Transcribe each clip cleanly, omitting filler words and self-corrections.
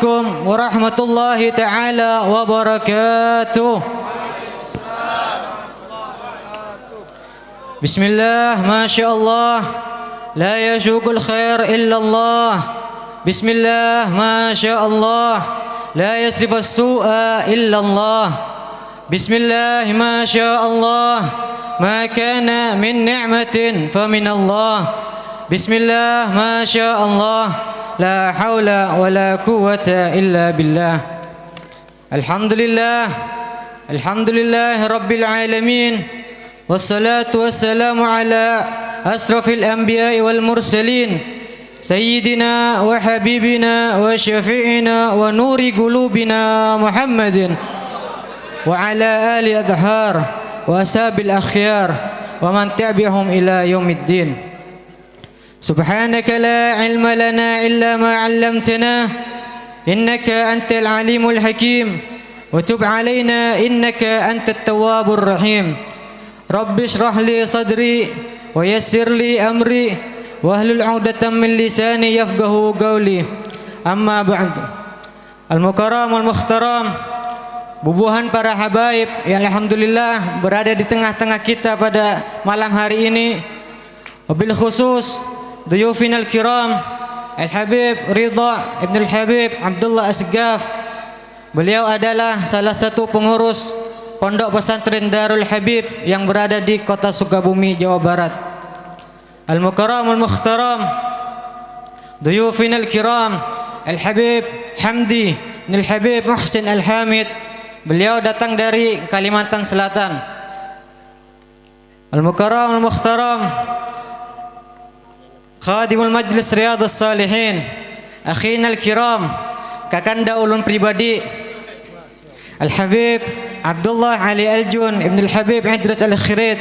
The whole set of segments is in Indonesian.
عليكم ورحمة الله تعالى وبركاته. بسم الله ما شاء الله لا يسوق الخير إلا الله. بسم الله ما شاء الله لا يصرف السوء إلا الله. بسم الله ما شاء الله ما كان من نعمة فمن الله. بسم الله ما شاء الله لا حول ولا قوة إلا بالله. الحمد لله رب العالمين، والصلاة والسلام على أشرف الأنبياء والمرسلين سيدنا وحبيبنا وشفيعنا ونور قلوبنا محمد وعلى آل الأطهار وأصحاب الأخيار ومن تبعهم إلى يوم الدين. سبحانك لا علم لنا إلا ما علمتنا إنك أنت العليم الحكيم، وتب علينا إنك أنت التواب الرحيم. رب اشرح لي صدري ويسر لي أمري واحلل عقدة من لساني يفقه قولي. أما بعد. Al-Mukarram wal-Mukhtaram, bubuhan para habaib yang alhamdulillah berada di tengah-tengah kita pada malam hari ini. Wabil khusus duyufin al-kiram Al-Habib Ridha Ibn Al-Habib Abdullah Asgaf. Beliau adalah salah satu pengurus Pondok Pesantren Darul Habib yang berada di Kota Sukabumi, Jawa Barat. Al-Mukarram wal-Mukhtaram duyufin al-kiram Al-Habib Hamdi Ibn Al-Habib Muhsin Al-Hamid. Beliau datang dari Kalimantan Selatan. Al-Mukarram wal-Mukhtaram Khadimul Majlis Riyadhus Salihin akhina al-kiram, kakanda ulun pribadi Al-Habib Abdullah Ali Al-Jun Ibn Al-Habib Idris Al-Khirid.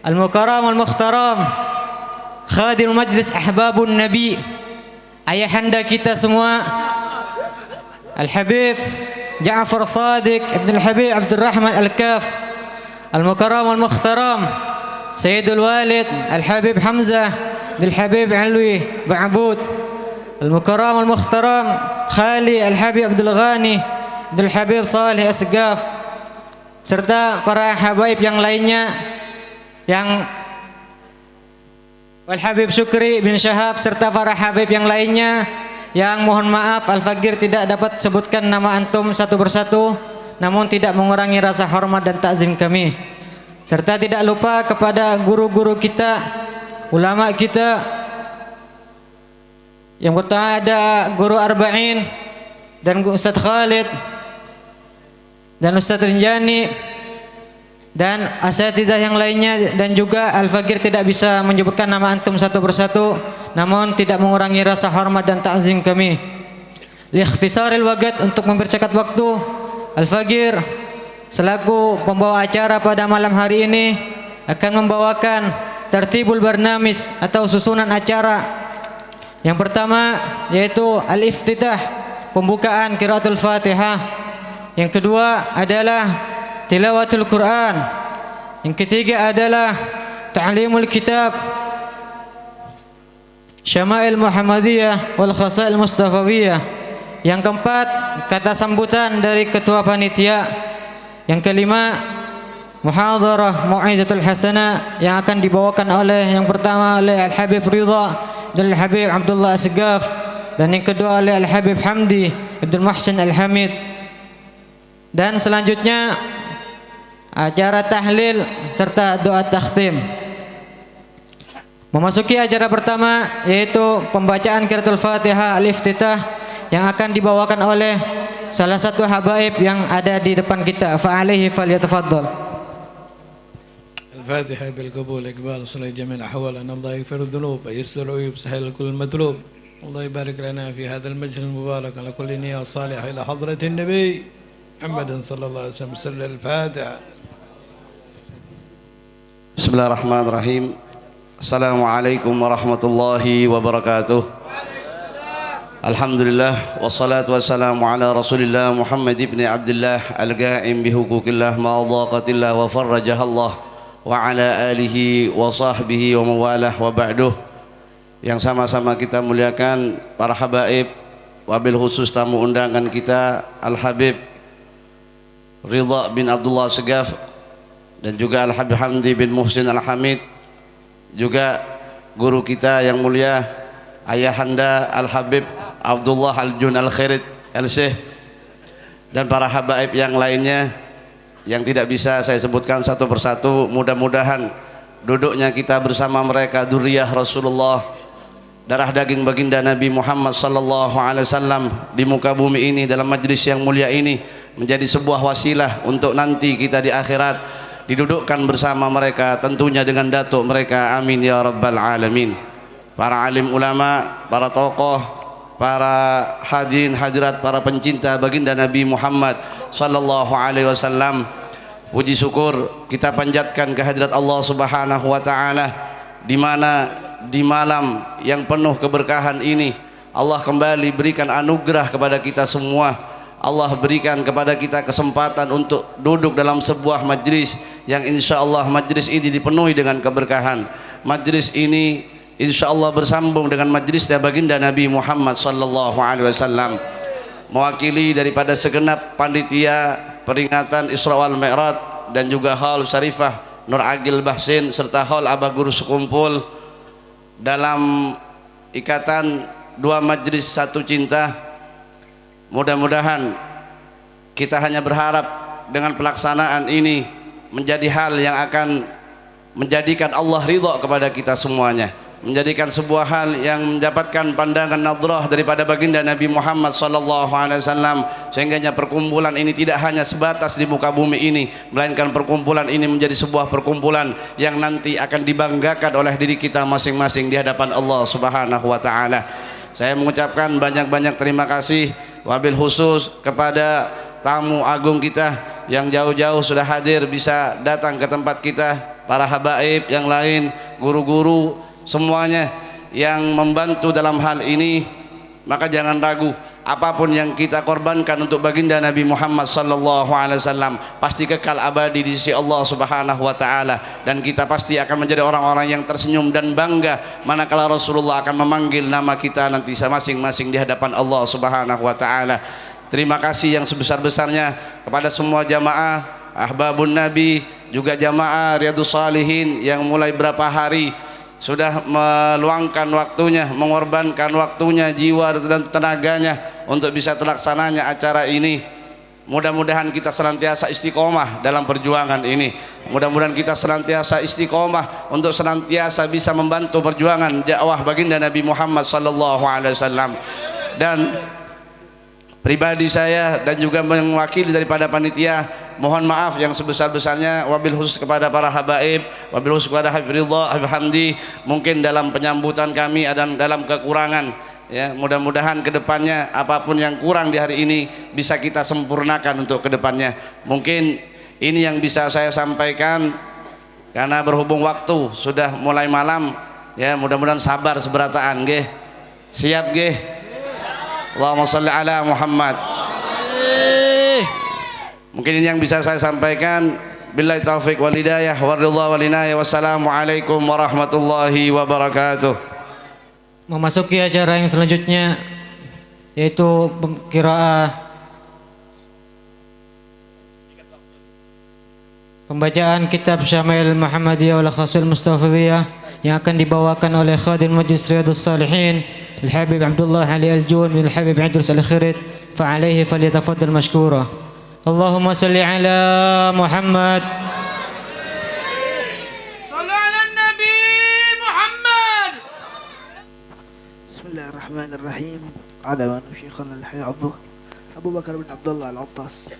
Al-Mukarram wal-Mukhtaram Khadimul Majlis Ahbabun Nabi, ayahanda kita semua Al-Habib Ja'far Sadiq Ibn Al-Habib Abdul Rahman Al-Kaf. Al-Mukarram wal-Mukhtaram Sayyidul Walid Al-Habib Hamzah Ibn Al-Habib Alwi Ba'bud. Al-Mukarram wal-Mukhtaram Khali Al-Habib Abdul Ghani Ibn Al-Habib Salih Asgaf, serta para habaib yang lainnya yang Al-Habib Syukri bin Syahab, serta para habib yang lainnya yang mohon maaf Al-Faqir tidak dapat sebutkan nama antum satu persatu, namun tidak mengurangi rasa hormat dan takzim kami. Serta tidak lupa kepada guru-guru kita, ulama kita. Yang pertama ada Guru Arba'in dan Ustadz Khalid dan Ustadz Rinjani dan asatidzah yang lainnya, dan juga Al-Faqir tidak bisa menyebutkan nama antum satu persatu, namun tidak mengurangi rasa hormat dan ta'zim kami. Liikhtisaril waqt, untuk mempercepat waktu, Al-Faqir selaku pembawa acara pada malam hari ini akan membawakan tertibul barnamij atau susunan acara. Yang pertama yaitu al-iftitah, pembukaan qiraatul Fatihah. Yang kedua adalah tilawatul Quran. Yang ketiga adalah ta'limul kitab, Syama'il Muhammadiyah wal Khasail Mustafawiyah. Yang keempat kata sambutan dari ketua panitia. Yang kelima muhadharah Mau'izatul Hasanah yang akan dibawakan oleh yang pertama oleh Al-Habib Ridha dan Al-Habib Abdullah Asgaf, dan yang kedua oleh Al-Habib Hamdi Abdul Muhsin Al-Hamid. Dan selanjutnya acara tahlil serta doa takhtim. Memasuki acara pertama yaitu pembacaan qiraatul Fatihah al-iftitah yang akan dibawakan oleh salah satu habaib yang ada di depan kita. Fa'alaihi falyatafaddal. Al-Fatihah bil qabul iqbal salih jamil ahwal an Allah yaghfir dhunub yassir uyub sahil kull matlub. Allah yabarik lana fi hadzal majlis mubarak ala kulli niyyah salihah ila hadratin nabi Muhammad sallallahu alaihi wasallam. Al-Fatiha. Bismillahirrahmanirrahim. Assalamualaikum warahmatullahi wabarakatuh. Alhamdulillah wassalatu wassalamu ala Rasulillah Muhammad ibn Abdullah al-qa'im bihuquqillah ma dhaqatillah wa farrajahallah wa ala alihi wa sahbihi wa mawalah wa ba'duh. Yang sama-sama kita muliakan para habaib wabil khusus tamu undangan kita Al-Habib Ridha bin Abdullah Segaf, dan juga Al-Habib Hamdi bin Muhsin Al-Hamid, juga guru kita yang mulia Ayahanda Al-Habib Abdullah Al-Jun Al-Khairid Al-Syekh, dan para habaib yang lainnya yang tidak bisa saya sebutkan satu persatu. Mudah-mudahan duduknya kita bersama mereka dzurriyyah Rasulullah, darah daging baginda Nabi Muhammad sallallahu alaihi wasallam di muka bumi ini dalam majlis yang mulia ini menjadi sebuah wasilah untuk nanti kita di akhirat didudukkan bersama mereka, tentunya dengan datuk mereka, amin ya rabbal alamin. Para alim ulama, para tokoh, para hadirin hadirat, para pencinta baginda Nabi Muhammad sallallahu alaihi wasallam, puji syukur kita panjatkan kehadirat Allah Subhanahu wa taala, di mana di malam yang penuh keberkahan ini Allah kembali berikan anugerah kepada kita semua. Allah berikan kepada kita kesempatan untuk duduk dalam sebuah majlis yang insyaallah majlis ini dipenuhi dengan keberkahan. Majlis ini insyaallah bersambung dengan majlisnya baginda Nabi Muhammad sallallahu alaihi wasallam, mewakili daripada segenap panitia peringatan Isra wal Mi'raj dan juga Haul Syarifah Nur Agil Bahsin serta Haul Abah Guru Sekumpul dalam ikatan dua majlis satu cinta. Mudah-mudahan kita hanya berharap dengan pelaksanaan ini menjadi hal yang akan menjadikan Allah ridha kepada kita semuanya, menjadikan sebuah hal yang mendapatkan pandangan nadrah daripada baginda Nabi Muhammad sallallahu alaihi wasallam, sehingganya perkumpulan ini tidak hanya sebatas di muka bumi ini, melainkan perkumpulan ini menjadi sebuah perkumpulan yang nanti akan dibanggakan oleh diri kita masing-masing di hadapan Allah Subhanahu wa taala. Saya mengucapkan banyak-banyak terima kasih wabil khusus kepada tamu agung kita yang jauh-jauh sudah hadir bisa datang ke tempat kita, para habaib yang lain, guru-guru, semuanya yang membantu dalam hal ini. Maka jangan ragu, apapun yang kita korbankan untuk baginda Nabi Muhammad sallallahu alaihi wasallam pasti kekal abadi di sisi Allah Subhanahu wa taala, dan kita pasti akan menjadi orang-orang yang tersenyum dan bangga manakala Rasulullah akan memanggil nama kita nanti masing-masing di hadapan Allah Subhanahu wa taala. Terima kasih yang sebesar-besarnya kepada semua jamaah Ahbabun Nabi, juga jamaah Riyadhus Shalihin yang mulai berapa hari sudah meluangkan waktunya, mengorbankan waktunya, jiwa dan tenaganya untuk bisa terlaksananya acara ini. Mudah-mudahan kita senantiasa istiqomah dalam perjuangan ini. Mudah-mudahan kita senantiasa istiqomah untuk senantiasa bisa membantu perjuangan dakwah baginda Nabi Muhammad sallallahu alaihi wasallam. Dan pribadi saya dan juga mewakili daripada panitia, mohon maaf yang sebesar-besarnya wabil khusus kepada para habaib, wabil khusus kepada Habib Ridha, Habib Hamdi, mungkin dalam penyambutan kami ada dalam kekurangan ya. Mudah-mudahan kedepannya apapun yang kurang di hari ini bisa kita sempurnakan untuk kedepannya. Mungkin ini yang bisa saya sampaikan karena berhubung waktu sudah mulai malam ya. Mudah-mudahan sabar seberataan nggih. Siap nggih? Allahumma shalli ala Muhammad. Mungkin ini yang bisa saya sampaikan. Billahi taufiq wal hidayah wa ridha wal inayah. Wassalamualaikum warahmatullahi wabarakatuh. Memasuki acara yang selanjutnya yaitu pembacaan kitab Syama'il Muhammadiyah wal Khasul Mustafawiyah yang akan dibawakan oleh Khadim Majlis Riyadhus Shalihin Al-Habib Abdullah Ali Al-Jun bin Al-Habib Idrus Al-Khairid, fa'alaihi falyatafaddal mashkura. Allahumma salli ala Muhammad. Sallu ala Nabi Muhammad. Bismillahirrahmanirrahim. Ala man syekhana al-hayy Abu Bakar bin Abdullah Al-Attas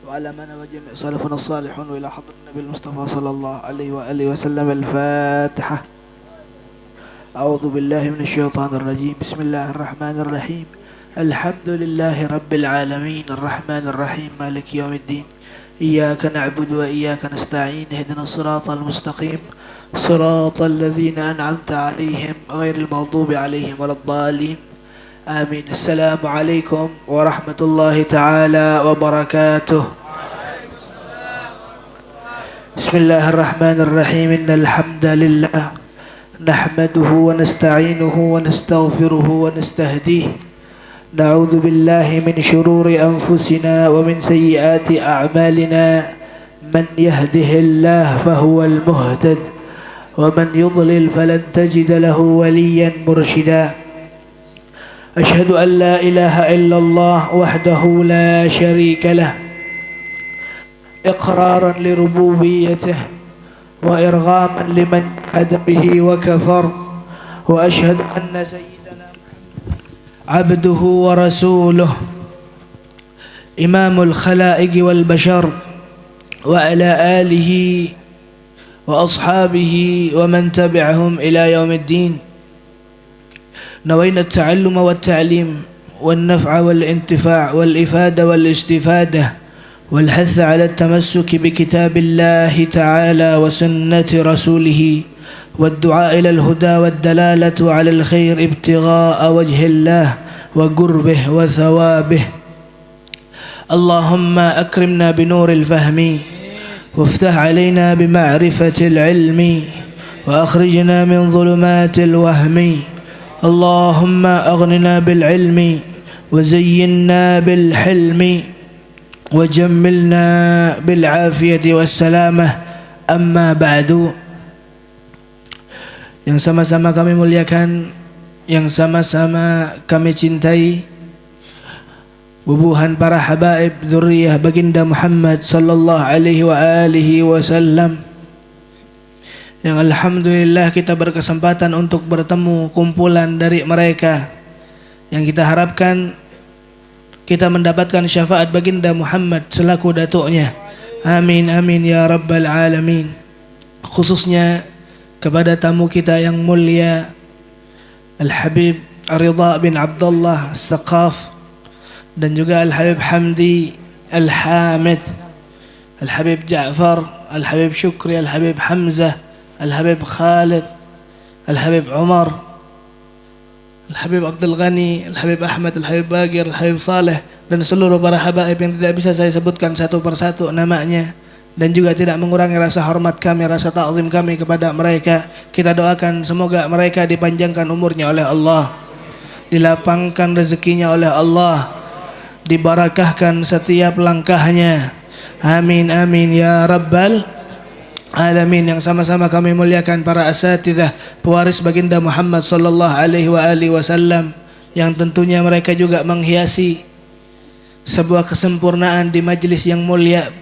wa ala man wa jami' salafuna as-salihun wa ila hadrat Nabi Mustafa sallallahu alaihi wa alihi wa sallam. Al-Fatihah. أعوذ بالله من الشيطان الرجيم. بسم الله الرحمن الرحيم. الحمد لله رب العالمين الرحمن الرحيم مالك يوم الدين. إياك نعبد وإياك نستعين. اهدنا الصراط المستقيم صراط الذين أنعمت عليهم غير المغضوب عليهم ولا الضالين آمين. السلام عليكم ورحمة الله تعالى وبركاته. بسم الله الرحمن الرحيم. إن الحمد لله نحمده ونستعينه ونستغفره ونستهديه نعوذ بالله من شرور أنفسنا ومن سيئات أعمالنا من يهده الله فهو المهتد ومن يضلل فلن تجد له وليا مرشدا أشهد أن لا إله إلا الله وحده لا شريك له إقرارا لربوبيته وإرغاما لمن جحد به وكفر وأشهد أن سيدنا عبده ورسوله إمام الخلائق والبشر وعلى آله وأصحابه ومن تبعهم إلى يوم الدين نوينا التعلم والتعليم والنفع والانتفاع والإفادة والاستفادة والحث على التمسك بكتاب الله تعالى وسنة رسوله والدعاء إلى الهدى والدلالة على الخير ابتغاء وجه الله وقربه وثوابه اللهم أكرمنا بنور الفهم وافتح علينا بمعرفة العلم وأخرجنا من ظلمات الوهم اللهم أغننا بالعلم وزينا بالحلم وجملنا بالعافية والسلامة أما بعد. Yang sama-sama kami muliakan, yang sama-sama kami cintai, bubuhan para habaib dzurriyyah baginda Muhammad sallallahu alaihi wa alihi wasallam, yang alhamdulillah kita berkesempatan untuk bertemu kumpulan dari mereka, yang kita harapkan kita mendapatkan syafaat baginda Muhammad selaku datuknya. Amin amin ya rabbal alamin. Khususnya kepada tamu kita yang mulia Al-Habib Ridha bin Abdullah As-Saqaf, dan juga Al-Habib Hamdi Al-Hamid, Al-Habib Ja'far, Al-Habib Syukri, Al-Habib Hamzah, Al-Habib Khalid, Al-Habib Umar, Al-Habib Abdul Ghani, Al-Habib Ahmad, Al-Habib Bagir, Al-Habib Saleh, dan seluruh para habaib yang tidak bisa saya sebutkan satu persatu namanya, dan juga tidak mengurangi rasa hormat kami, rasa ta'zim kami kepada mereka. Kita doakan semoga mereka dipanjangkan umurnya oleh Allah, dilapangkan rezekinya oleh Allah, dibarakahkan setiap langkahnya. Amin amin ya rabbal alamin. Yang sama-sama kami muliakan para asatidzah pewaris baginda Muhammad sallallahu alaihi wasallam, yang tentunya mereka juga menghiasi sebuah kesempurnaan di majlis yang mulia,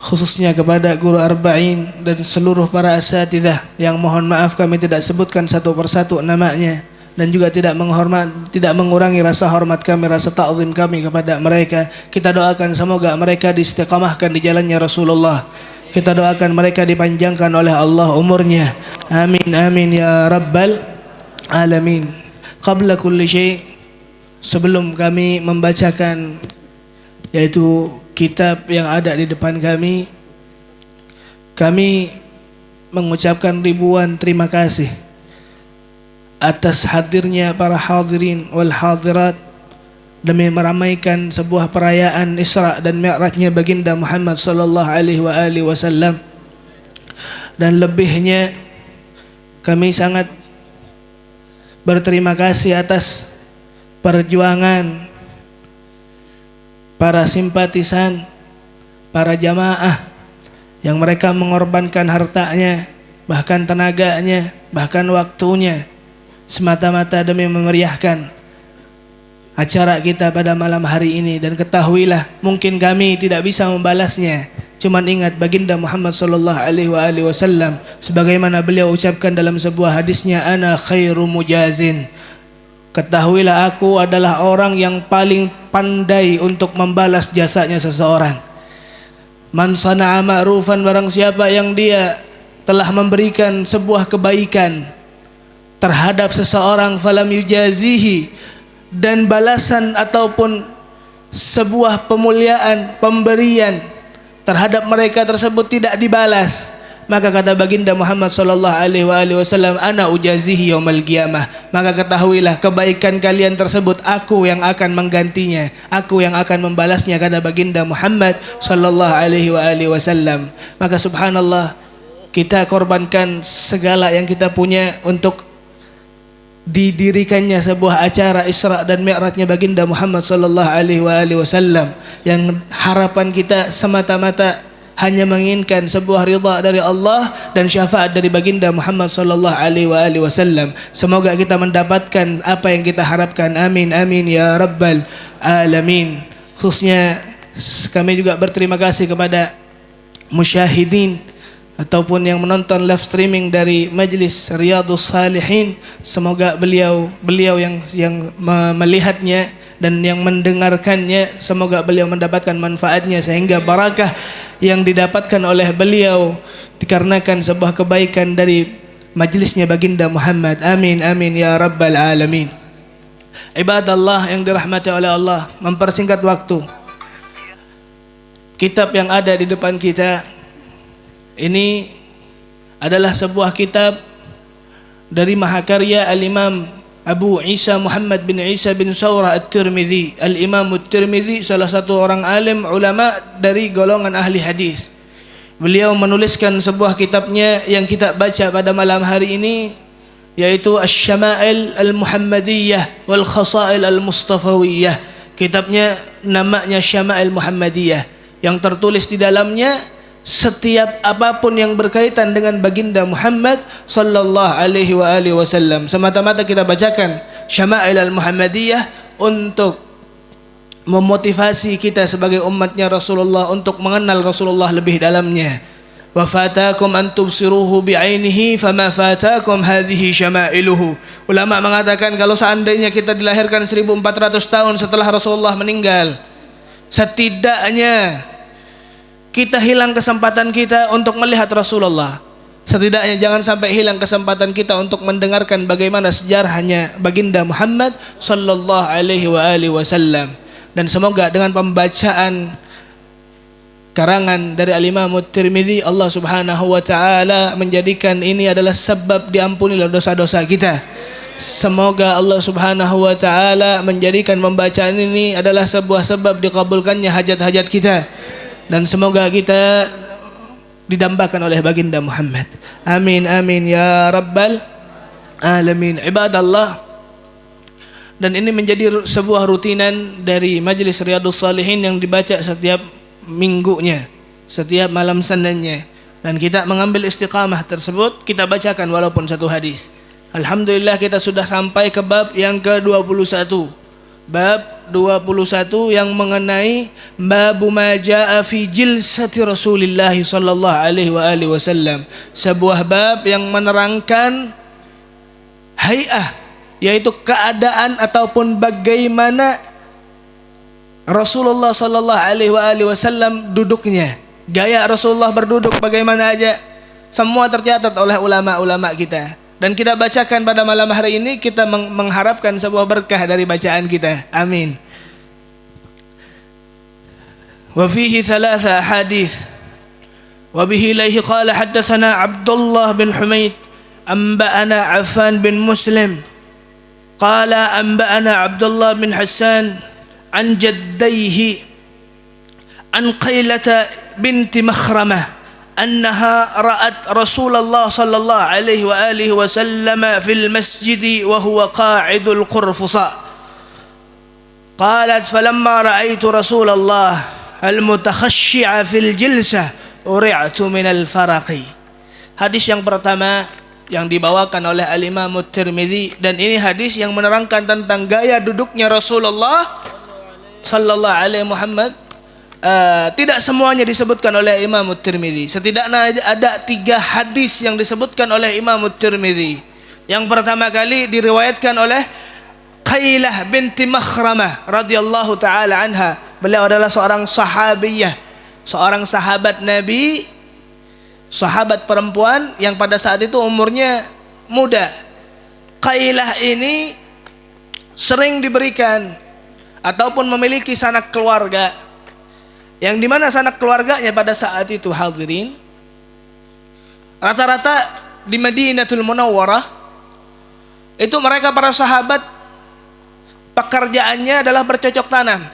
khususnya kepada guru arba'in dan seluruh para asatidzah yang mohon maaf kami tidak sebutkan satu persatu namanya, dan juga tidak mengurangi rasa hormat kami, rasa ta'zim kami kepada mereka. Kita doakan semoga mereka diistiqamahkan di jalannya Rasulullah. Kita doakan mereka dipanjangkan oleh Allah umurnya. Amin amin ya rabbal alamin. Qabla kulli syai', sebelum kami membacakan yaitu kitab yang ada di depan kami, kami mengucapkan ribuan terima kasih atas hadirnya para hadirin wal hadirat demi meramaikan sebuah perayaan Isra dan Mi'rajnya baginda Muhammad sallallahu alaihi wasallam. Dan lebihnya kami sangat berterima kasih atas perjuangan para simpatisan, para jamaah yang mereka mengorbankan hartanya, bahkan tenaganya, bahkan waktunya semata-mata demi memeriahkan acara kita pada malam hari ini. Dan ketahuilah, mungkin kami tidak bisa membalasnya, cuman ingat baginda Muhammad sallallahu alaihi wasallam sebagaimana beliau ucapkan dalam sebuah hadisnya, ana khairu mujazin. Ketahuilah aku adalah orang yang paling pandai untuk membalas jasanya seseorang. Man sana'a ma'rufan, barang siapa yang dia telah memberikan sebuah kebaikan terhadap seseorang, falam yujazihi, dan balasan ataupun sebuah pemuliaan, pemberian terhadap mereka tersebut tidak dibalas, maka kata baginda Muhammad sallallahu alaihi wasallam, ana ujazihi yaumal qiyamah. Maka ketahuilah kebaikan kalian tersebut aku yang akan menggantinya, aku yang akan membalasnya, kata baginda Muhammad sallallahu alaihi wasallam. Maka subhanallah, kita korbankan segala yang kita punya untuk didirikannya sebuah acara Isra dan Mi'rajnya baginda Muhammad sallallahu alaihi wasallam, yang harapan kita semata-mata hanya menginginkan sebuah ridha dari Allah dan syafaat dari baginda Muhammad sallallahu alaihi wasallam. Semoga kita mendapatkan apa yang kita harapkan. Amin amin ya rabbal alamin. Khususnya kami juga berterima kasih kepada musyahidin ataupun yang menonton live streaming dari Majlis Riyadhus Salihin. Semoga beliau yang melihatnya dan yang mendengarkannya, semoga beliau mendapatkan manfaatnya sehingga barakah yang didapatkan oleh beliau dikarenakan sebuah kebaikan dari majlisnya baginda Muhammad. Amin amin ya rabbal alamin. Ibadallah yang dirahmati oleh Allah, mempersingkat waktu, kitab yang ada di depan kita ini adalah sebuah kitab dari mahakarya Al-Imam Abu Isa Muhammad bin Isa bin Sawrah At-Tirmidzi. Al-Imam At-Tirmidzi salah satu orang alim ulama dari golongan ahli hadis. Beliau menuliskan sebuah kitabnya yang kita baca pada malam hari ini, yaitu Asy-Syama'il Al-Muhammadiyah wal Khasa'il Al-Mustafawiyah. Kitabnya namanya Syama'il Muhammadiyah, yang tertulis di dalamnya setiap apapun yang berkaitan dengan baginda Muhammad sallallahu alaihi wasallam. Semata-mata kita bacakan Syama'il al-Muhammadiyah untuk memotivasi kita sebagai umatnya Rasulullah untuk mengenal Rasulullah lebih dalamnya. Wa fatakum an tubsiruhu bi'ainihi fama fatakum hadhihi syama'iluhu. Ulama mengatakan kalau seandainya kita dilahirkan 1400 tahun setelah Rasulullah meninggal, setidaknya kita hilang kesempatan kita untuk melihat Rasulullah. Setidaknya jangan sampai hilang kesempatan kita untuk mendengarkan bagaimana sejarahnya baginda Muhammad sallallahu alaihi wasallam. Dan semoga dengan pembacaan karangan dari Al-Imam At-Tirmidzi, Allah Subhanahu wa taala menjadikan ini adalah sebab diampunilah dosa-dosa kita. Semoga Allah Subhanahu wa taala menjadikan pembacaan ini adalah sebuah sebab dikabulkannya hajat-hajat kita. Dan semoga kita didambakan oleh baginda Muhammad. Amin amin ya rabbal alamin. Ibadallah, dan ini menjadi sebuah rutinan dari Majlis Riyadhus Salihin yang dibaca setiap minggunya, setiap malam Seninnya, dan kita mengambil istiqamah tersebut kita bacakan walaupun satu hadis. Alhamdulillah kita sudah sampai ke bab yang ke-21. Bab 21 yang mengenai babu ma jaa fi jilsati Rasulillah sallallahu alaihi wasallam. Sebuah bab yang menerangkan hay'ah, yaitu keadaan ataupun bagaimana Rasulullah sallallahu alaihi wasallam duduknya. Gaya Rasulullah berduduk bagaimana aja, semua tercatat oleh ulama-ulama kita. Dan kita bacakan pada malam hari ini, kita mengharapkan sebuah berkah dari bacaan kita. Amin. Wa fihi thalatha hadith. Wa bihi ilaihi qala haddatsana Abdullah bin Humaid anba'ana Affan bin Muslim qala anba'ana Abdullah bin Hassan an jaddayhi an Qailata binti Makhramah أنها رأت رسول الله صلى الله عليه وآله وسلم في المسجد وهو قاعد القرفصاء قالت فلما رأيت رسول الله المتخشع في الجلسة أرعت من الفرق. Hadis yang pertama yang dibawakan oleh Al-Imam At-Tirmidzi, dan ini hadis yang menerangkan tentang gaya duduknya Rasulullah sallallahu alaihi Muhammad. Tidak semuanya disebutkan oleh Imam At-Tirmidzi. Setidaknya ada 3 hadis yang disebutkan oleh Imam At-Tirmidzi. Yang pertama kali diriwayatkan oleh Qailah binti Makhramah radhiyallahu taala anha. Beliau adalah seorang sahabiyah, seorang sahabat Nabi, sahabat perempuan yang pada saat itu umurnya muda. Qailah ini sering diberikan ataupun memiliki sanak keluarga, yang dimana sanak keluarganya pada saat itu hadirin rata-rata di Madinatul Munawwarah itu mereka para sahabat pekerjaannya adalah bercocok tanam.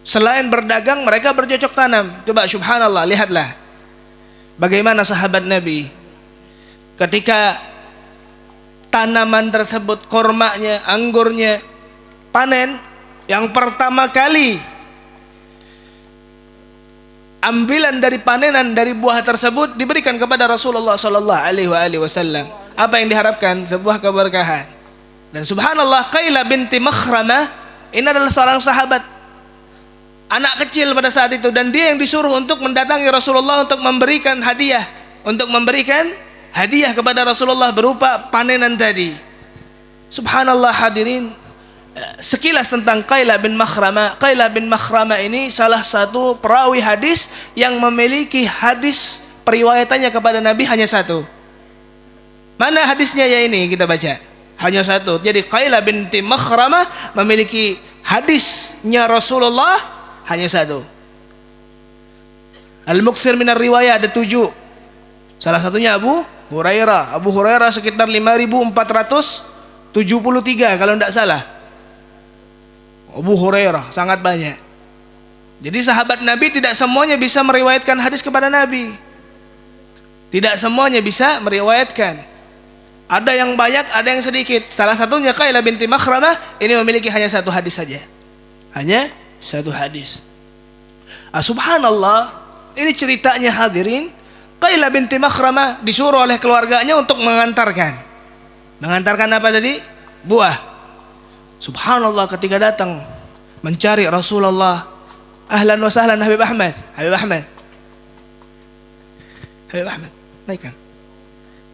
Selain berdagang, mereka bercocok tanam. Coba subhanallah, lihatlah bagaimana sahabat Nabi ketika tanaman tersebut, kormanya, anggurnya panen, yang pertama kali ambilan dari panenan dari buah tersebut diberikan kepada Rasulullah sallallahu alaihi wasallam. Apa yang diharapkan? Sebuah keberkahan. Dan subhanallah, Qailah binti Makhramah ini adalah seorang sahabat, anak kecil pada saat itu, dan dia yang disuruh untuk mendatangi Rasulullah untuk memberikan hadiah, kepada Rasulullah berupa panenan tadi. Subhanallah hadirin, sekilas tentang Qailah bin Makhramah. Qailah bin Makhramah ini salah satu perawi hadis yang memiliki hadis periwayatannya kepada Nabi hanya satu. Mana hadisnya ya ini kita baca? Hanya satu. Jadi Qailah binti Makhramah memiliki hadisnya Rasulullah hanya satu. Al-Muktsir minar riwayah ada 7. Salah satunya Abu Hurairah. Abu Hurairah sekitar 5.473 kalau tidak salah. Abu Hurairah sangat banyak. Jadi sahabat Nabi tidak semuanya bisa meriwayatkan hadis kepada Nabi. Tidak semuanya bisa meriwayatkan. Ada yang banyak, ada yang sedikit. Salah satunya Qailah binti Makhramah ini memiliki hanya satu hadis saja. Hanya satu hadis. Subhanallah, ini ceritanya hadirin. Qailah binti Makhramah disuruh oleh keluarganya untuk mengantarkan apa tadi? Buah. Subhanallah, ketika datang mencari Rasulullah, ahlan wa sahlan Habib Ahmad, naikkan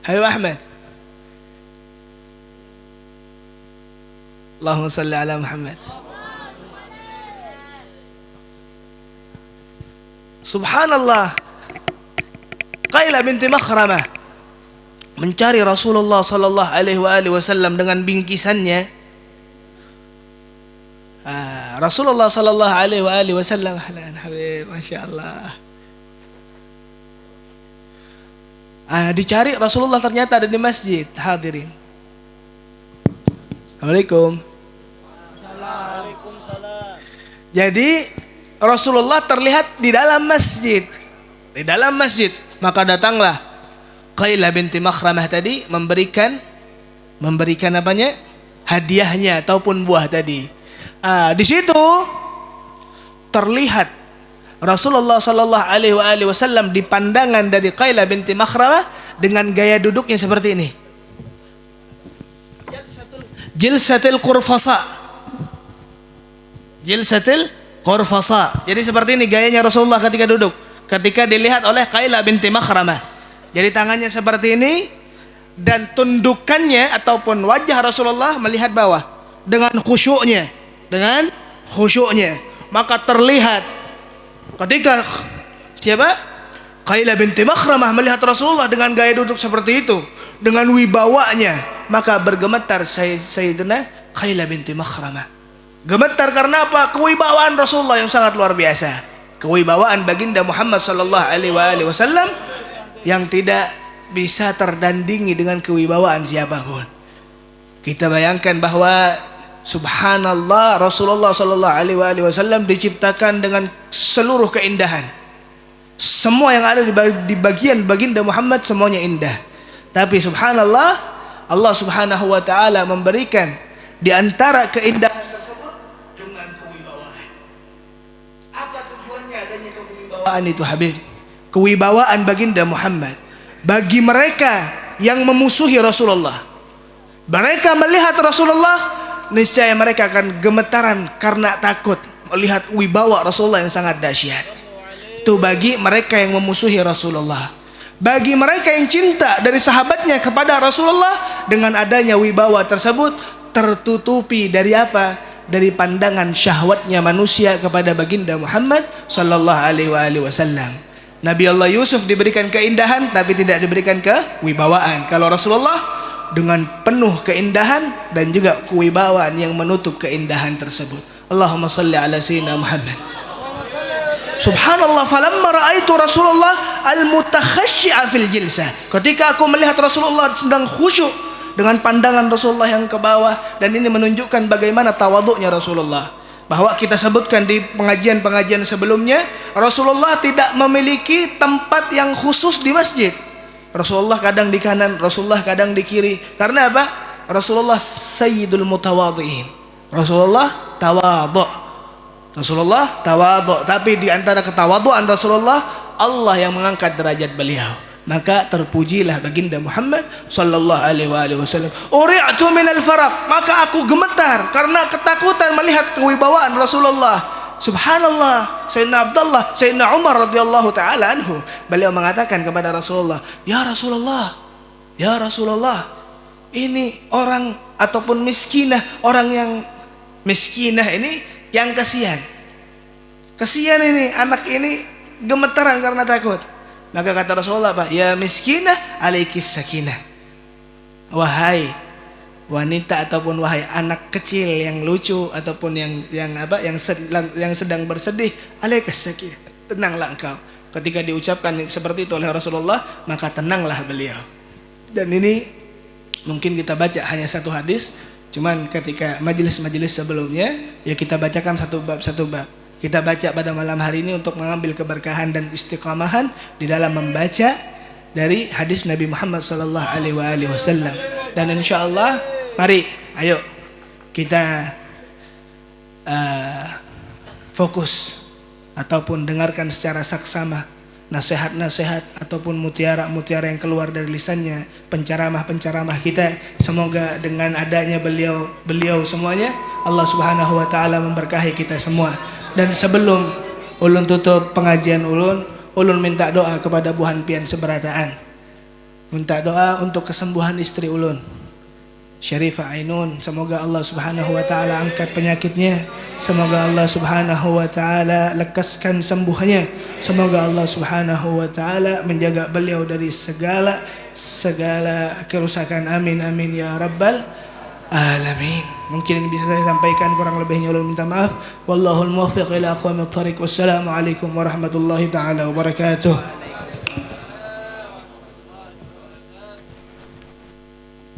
Habib Ahmad. Allahumma salli ala Muhammad. Subhanallah, Qailah binti Makhramah mencari Rasulullah sallallahu alaihi wasallam dengan bingkisannya. Rasulullah sallallahu alaihi wasallam, ahlan habib, masyaallah. Dicari Rasulullah, ternyata ada di masjid. Hadirin, Assalamualaikum. Jadi Rasulullah terlihat di dalam masjid. Maka datanglah Qailah binti Makhramah tadi memberikan apanya? Hadiahnya ataupun buah tadi. Di situ terlihat Rasulullah sallallahu alaihi wasallam di pandangan dari Qailah binti Makhramah dengan gaya duduknya seperti ini. Jilsatil Qurfasa. Jadi seperti ini gayanya Rasulullah ketika duduk, ketika dilihat oleh Qailah binti Makhramah. Jadi tangannya seperti ini, dan tundukannya ataupun wajah Rasulullah melihat bawah dengan khusyuknya. Maka terlihat ketika Qailah binti Makhramah melihat Rasulullah dengan gaya duduk seperti itu, dengan wibawanya, maka bergemetar Sayyidina Qailah binti Makhramah. Gemetar karena apa? Kewibawaan Rasulullah yang sangat luar biasa. Kewibawaan baginda Muhammad sallallahu alaihi wasallam yang tidak bisa terdandingi dengan kewibawaan siapapun. Kita bayangkan bahwa subhanallah, Rasulullah sallallahu alaihi wasallam diciptakan dengan seluruh keindahan. Semua yang ada di bagian baginda Muhammad semuanya indah. Tapi subhanallah, Allah Subhanahu wa taala memberikan di antara keindahan tersebut dengan kewibawaan. Apa tujuannya adanya kewibawaan itu, Habib? Kewibawaan baginda Muhammad bagi mereka yang memusuhi Rasulullah. Mereka melihat Rasulullah, niscaya mereka akan gemetaran karena takut melihat wibawa Rasulullah yang sangat dahsyat. Itu bagi mereka yang memusuhi Rasulullah. Bagi mereka yang cinta dari sahabatnya kepada Rasulullah, dengan adanya wibawa tersebut tertutupi dari apa? Dari pandangan syahwatnya manusia kepada baginda Muhammad sallallahu alaihi wasallam. Nabi Allah Yusuf diberikan keindahan tapi tidak diberikan kewibawaan. Kalau Rasulullah dengan penuh keindahan dan juga kewibawaan yang menutup keindahan tersebut. Allahumma salli ala sayyidina Muhammad. Subhanallah, falamma ra'aitu Rasulullah al-mutakhashshi'a fil jilsah. Ketika aku melihat Rasulullah sedang khusyuk dengan pandangan Rasulullah yang ke bawah, dan ini menunjukkan bagaimana tawaduknya Rasulullah. Bahwa kita sebutkan di pengajian-pengajian sebelumnya, Rasulullah tidak memiliki tempat yang khusus di masjid. Rasulullah kadang di kanan, Rasulullah kadang di kiri. Karena apa? Rasulullah sayyidul mutawadhi'in. Rasulullah tawadhu. Rasulullah tawadhu, tapi di antara ketawadhuan Rasulullah, Allah yang mengangkat derajat beliau. Maka terpujilah baginda Muhammad sallallahu alaihi wasallam. Uri'tu minal faraq, maka aku gemetar karena ketakutan melihat kewibawaan Rasulullah. Subhanallah, Sayyidina Abdullah, Sayyidina Umar radhiyallahu taala anhu, beliau mengatakan kepada Rasulullah, "Ya Rasulullah, ya Rasulullah, ini orang ataupun miskinah, orang yang miskinah ini yang kasihan. Kasihan ini, anak ini gemetaran karena takut." Maka kata Rasulullah, "Pak, ya miskinah alaikis sakinah." Wahai wanita ataupun wahai anak kecil yang lucu ataupun yang sedang bersedih, alaikas sakinah, tenanglah engkau. Ketika diucapkan seperti itu oleh Rasulullah, maka tenanglah beliau. Dan ini mungkin kita baca hanya satu hadis, cuman ketika majelis-majelis sebelumnya ya kita bacakan satu bab. Kita baca pada malam hari ini untuk mengambil keberkahan dan istiqamahan di dalam membaca dari hadis Nabi Muhammad sallallahu alaihi wasallam. Dan insyaallah mari ayo kita fokus ataupun dengarkan secara saksama nasihat-nasihat ataupun mutiara-mutiara yang keluar dari lisannya penceramah-penceramah kita. Semoga dengan adanya beliau semuanya Allah Subhanahu wa taala memberkahi kita semua. Dan sebelum ulun tutup pengajian ulun minta doa kepada Buhan Pian Seberataan. Minta doa untuk kesembuhan istri ulun, Syarifah Ainun. Semoga Allah Subhanahu wa taala angkat penyakitnya. Semoga Allah Subhanahu wa taala lekaskan sembuhnya. Semoga Allah Subhanahu wa taala menjaga beliau dari segala kerusakan. Amin amin ya rabbal alamin. Mungkin ini bisa saya sampaikan, kurang lebihnya ulun minta maaf. Wallahul muwaffiq ila aqwamit thariq. Wassalamualaikum warahmatullahi taala wabarakatuh.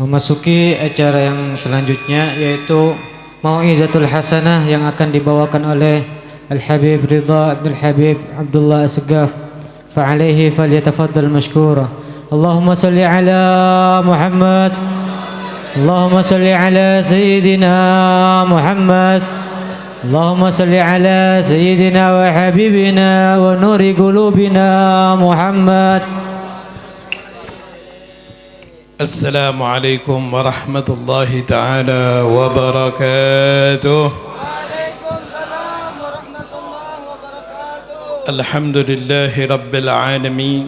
Memasuki acara yang selanjutnya, yaitu Mau'izatul Hasanah yang akan dibawakan oleh Al-Habib Ridha Abdul Habib Abdullah Asgaf. Fa'alaihi falyatafaddal mashkura. Allahumma salli ala Muhammad, Allahumma salli ala Sayyidina Muhammad, Allahumma salli ala Sayyidina wa Habibina wa nuri qulubina Muhammad. Assalamualaikum warahmatullahi ta'ala wabarakatuh. Waalaikumsalam warahmatullahi wabarakatuh. Alhamdulillahi rabbil alamin.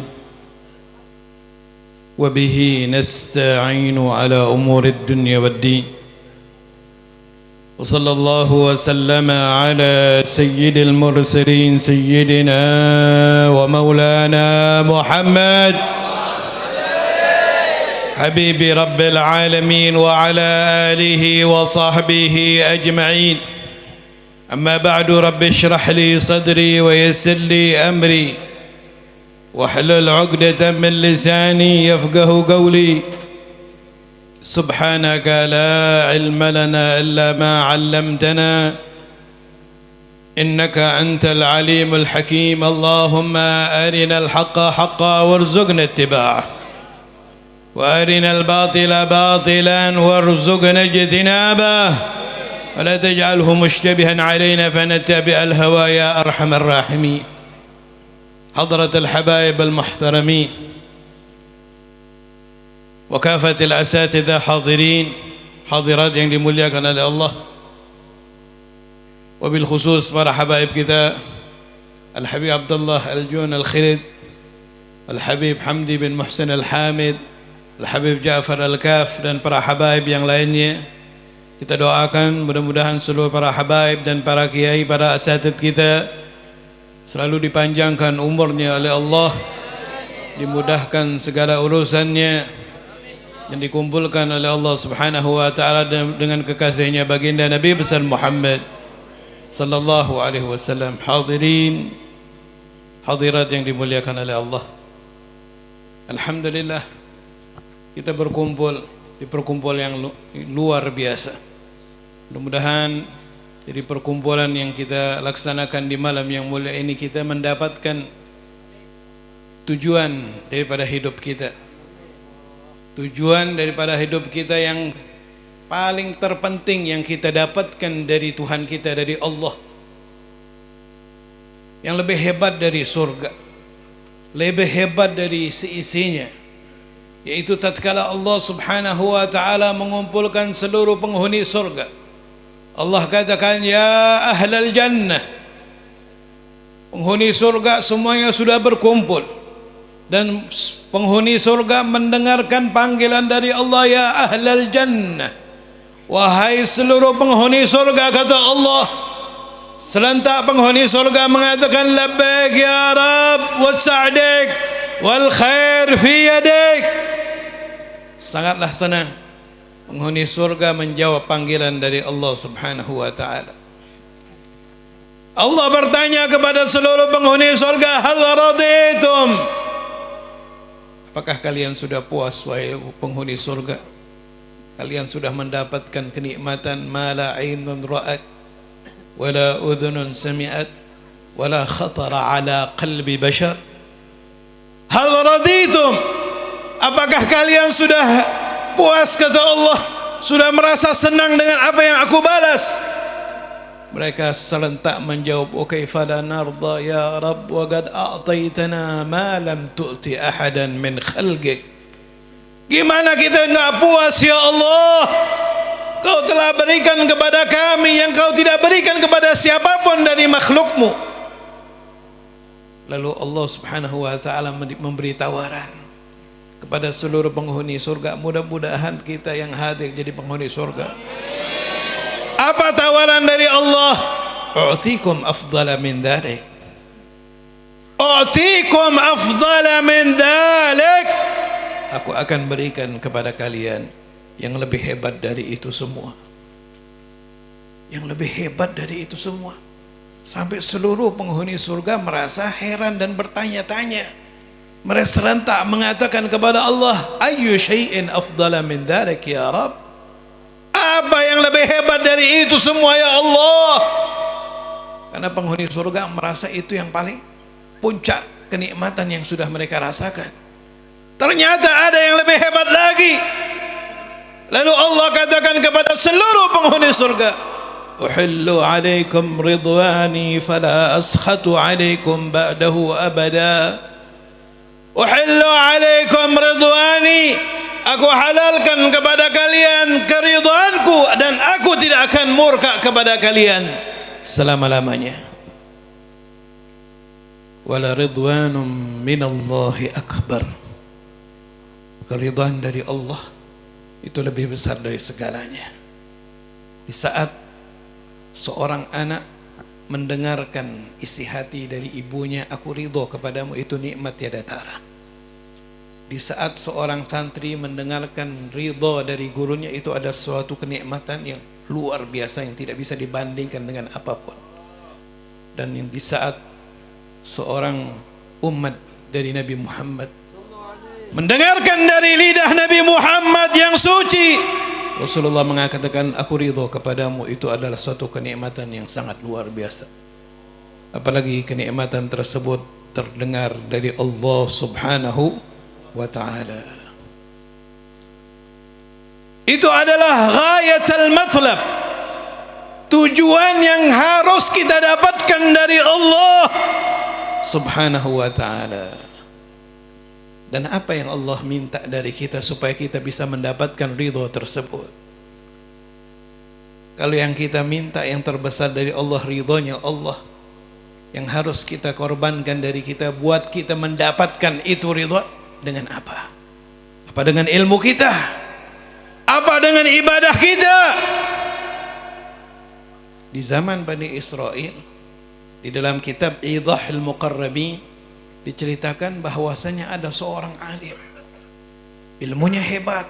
وبه نستعين على أمور الدنيا والدين وصلى الله وسلم على سيد المرسلين سيدنا ومولانا محمد حبيب رب العالمين وعلى آله وصحبه أجمعين. أما بعد، رب اشرح لي صدري ويسر لي أمري واحلل عقدة من لساني يفقه قولي. سبحانك لا علم لنا إلا ما علمتنا إنك أنت العليم الحكيم. اللهم أرنا الحق حقا وارزقنا اتباعه وأرنا الباطل باطلا وارزقنا اجتنابه ولا تجعله مشتبها علينا فنتبع الهوى يا أرحم الراحمين. حضرة الحبايب المحترمين وكافة الأساتذة حاضرين حاضرات yang dimuliakan oleh Allah, wabil khusus para habaib kita Al-Habib Abdullah Al-Jun Al-Khilid, Al-Habib Hamdi bin Muhsin Al-Hamid, Al-Habib Ja'far Al-Kaf, dan para habaib yang lainnya. Kita doakan mudah-mudahan seluruh para habaib dan para kiai, para asatid kita selalu dipanjangkan umurnya oleh Allah, dimudahkan segala urusannya, dan dikumpulkan oleh Allah Subhanahu wa taala dengan kekasihnya baginda Nabi besar Muhammad sallallahu alaihi wasallam. Hadirin hadirat yang dimuliakan oleh Allah, alhamdulillah kita berkumpul di perkumpulan yang luar biasa. Mudah-mudahan dari perkumpulan yang kita laksanakan di malam yang mulia ini kita mendapatkan tujuan daripada hidup kita. Tujuan daripada hidup kita yang paling terpenting yang kita dapatkan dari Tuhan kita, dari Allah, yang lebih hebat dari surga, lebih hebat dari seisinya, yaitu tatkala Allah subhanahu wa ta'ala mengumpulkan seluruh penghuni surga. Allah katakan, ya ahlal jannah, penghuni surga semuanya sudah berkumpul, dan penghuni surga mendengarkan panggilan dari Allah, ya ahlal jannah, wahai seluruh penghuni surga, kata Allah. Serentak penghuni surga mengatakan, labbaik ya Rabb wa sa'dik wal khair fi yadik. Sangatlah senang penghuni surga menjawab panggilan dari Allah subhanahu wa ta'ala. Allah bertanya kepada seluruh penghuni surga, hal raditum, apakah kalian sudah puas wahai penghuni surga? Kalian sudah mendapatkan kenikmatan ma la ainun ra'at wala udhunun sami'at wala khatara ala qalbi bashar. Hal raditum, apakah kalian sudah puas, kata Allah, sudah merasa senang dengan apa yang aku balas? Mereka serentak menjawab, wa kaifa la narda ya Rabb wa qad a'taitana ma lam tu'ti ahadan min khalqik. Gimana kita enggak puas ya Allah? Kau telah berikan kepada kami yang kau tidak berikan kepada siapapun dari makhlukmu. Lalu Allah subhanahu wa ta'ala memberi tawaran kepada seluruh penghuni surga. Mudah-mudahan kita yang hadir jadi penghuni surga. Apa tawaran dari Allah? U'tikum afdala min dhalik, u'tikum afdala min dhalik, aku akan berikan kepada kalian yang lebih hebat dari itu semua. Yang lebih hebat dari itu semua. Sampai seluruh penghuni surga merasa heran dan bertanya-tanya. Mereka serentak mengatakan kepada Allah, ayyu syai'in afdala min dhalik ya Rabb? Apa yang lebih hebat dari itu semua ya Allah? Karena penghuni surga merasa itu yang paling puncak kenikmatan yang sudah mereka rasakan. Ternyata ada yang lebih hebat lagi. Lalu Allah katakan kepada seluruh penghuni surga, uhillu alaikum ridwani fala askhatu alaikum ba'dahu abada. Uhillu alaikum ridwani, aku halalkan kepada kalian keridhaanku dan aku tidak akan murka kepada kalian selama-lamanya. Wala ridwanum minallahi akbar, keridhaan dari Allah itu lebih besar dari segalanya. Di saat seorang anak mendengarkan isi hati dari ibunya, aku ridho kepadamu, itu nikmat tiada tara. Di saat seorang santri mendengarkan ridho dari gurunya, itu ada suatu kenikmatan yang luar biasa yang tidak bisa dibandingkan dengan apapun. Dan yang di saat seorang umat dari Nabi Muhammad mendengarkan dari lidah Nabi Muhammad yang suci, Rasulullah mengatakan, aku ridho kepadamu, itu adalah suatu kenikmatan yang sangat luar biasa. Apalagi kenikmatan tersebut terdengar dari Allah subhanahu wa ta'ala. Itu adalah ghayatul matlab, tujuan yang harus kita dapatkan dari Allah subhanahu wa ta'ala. Dan apa yang Allah minta dari kita supaya kita bisa mendapatkan ridho tersebut? Kalau yang kita minta yang terbesar dari Allah, ridhonya Allah, yang harus kita korbankan dari kita buat kita mendapatkan itu ridho, dengan apa? Apa dengan ilmu kita? Apa dengan ibadah kita? Di zaman Bani Israel, di dalam kitab Idahul Muqarrabin, diceritakan bahwasanya ada seorang alim, ilmunya hebat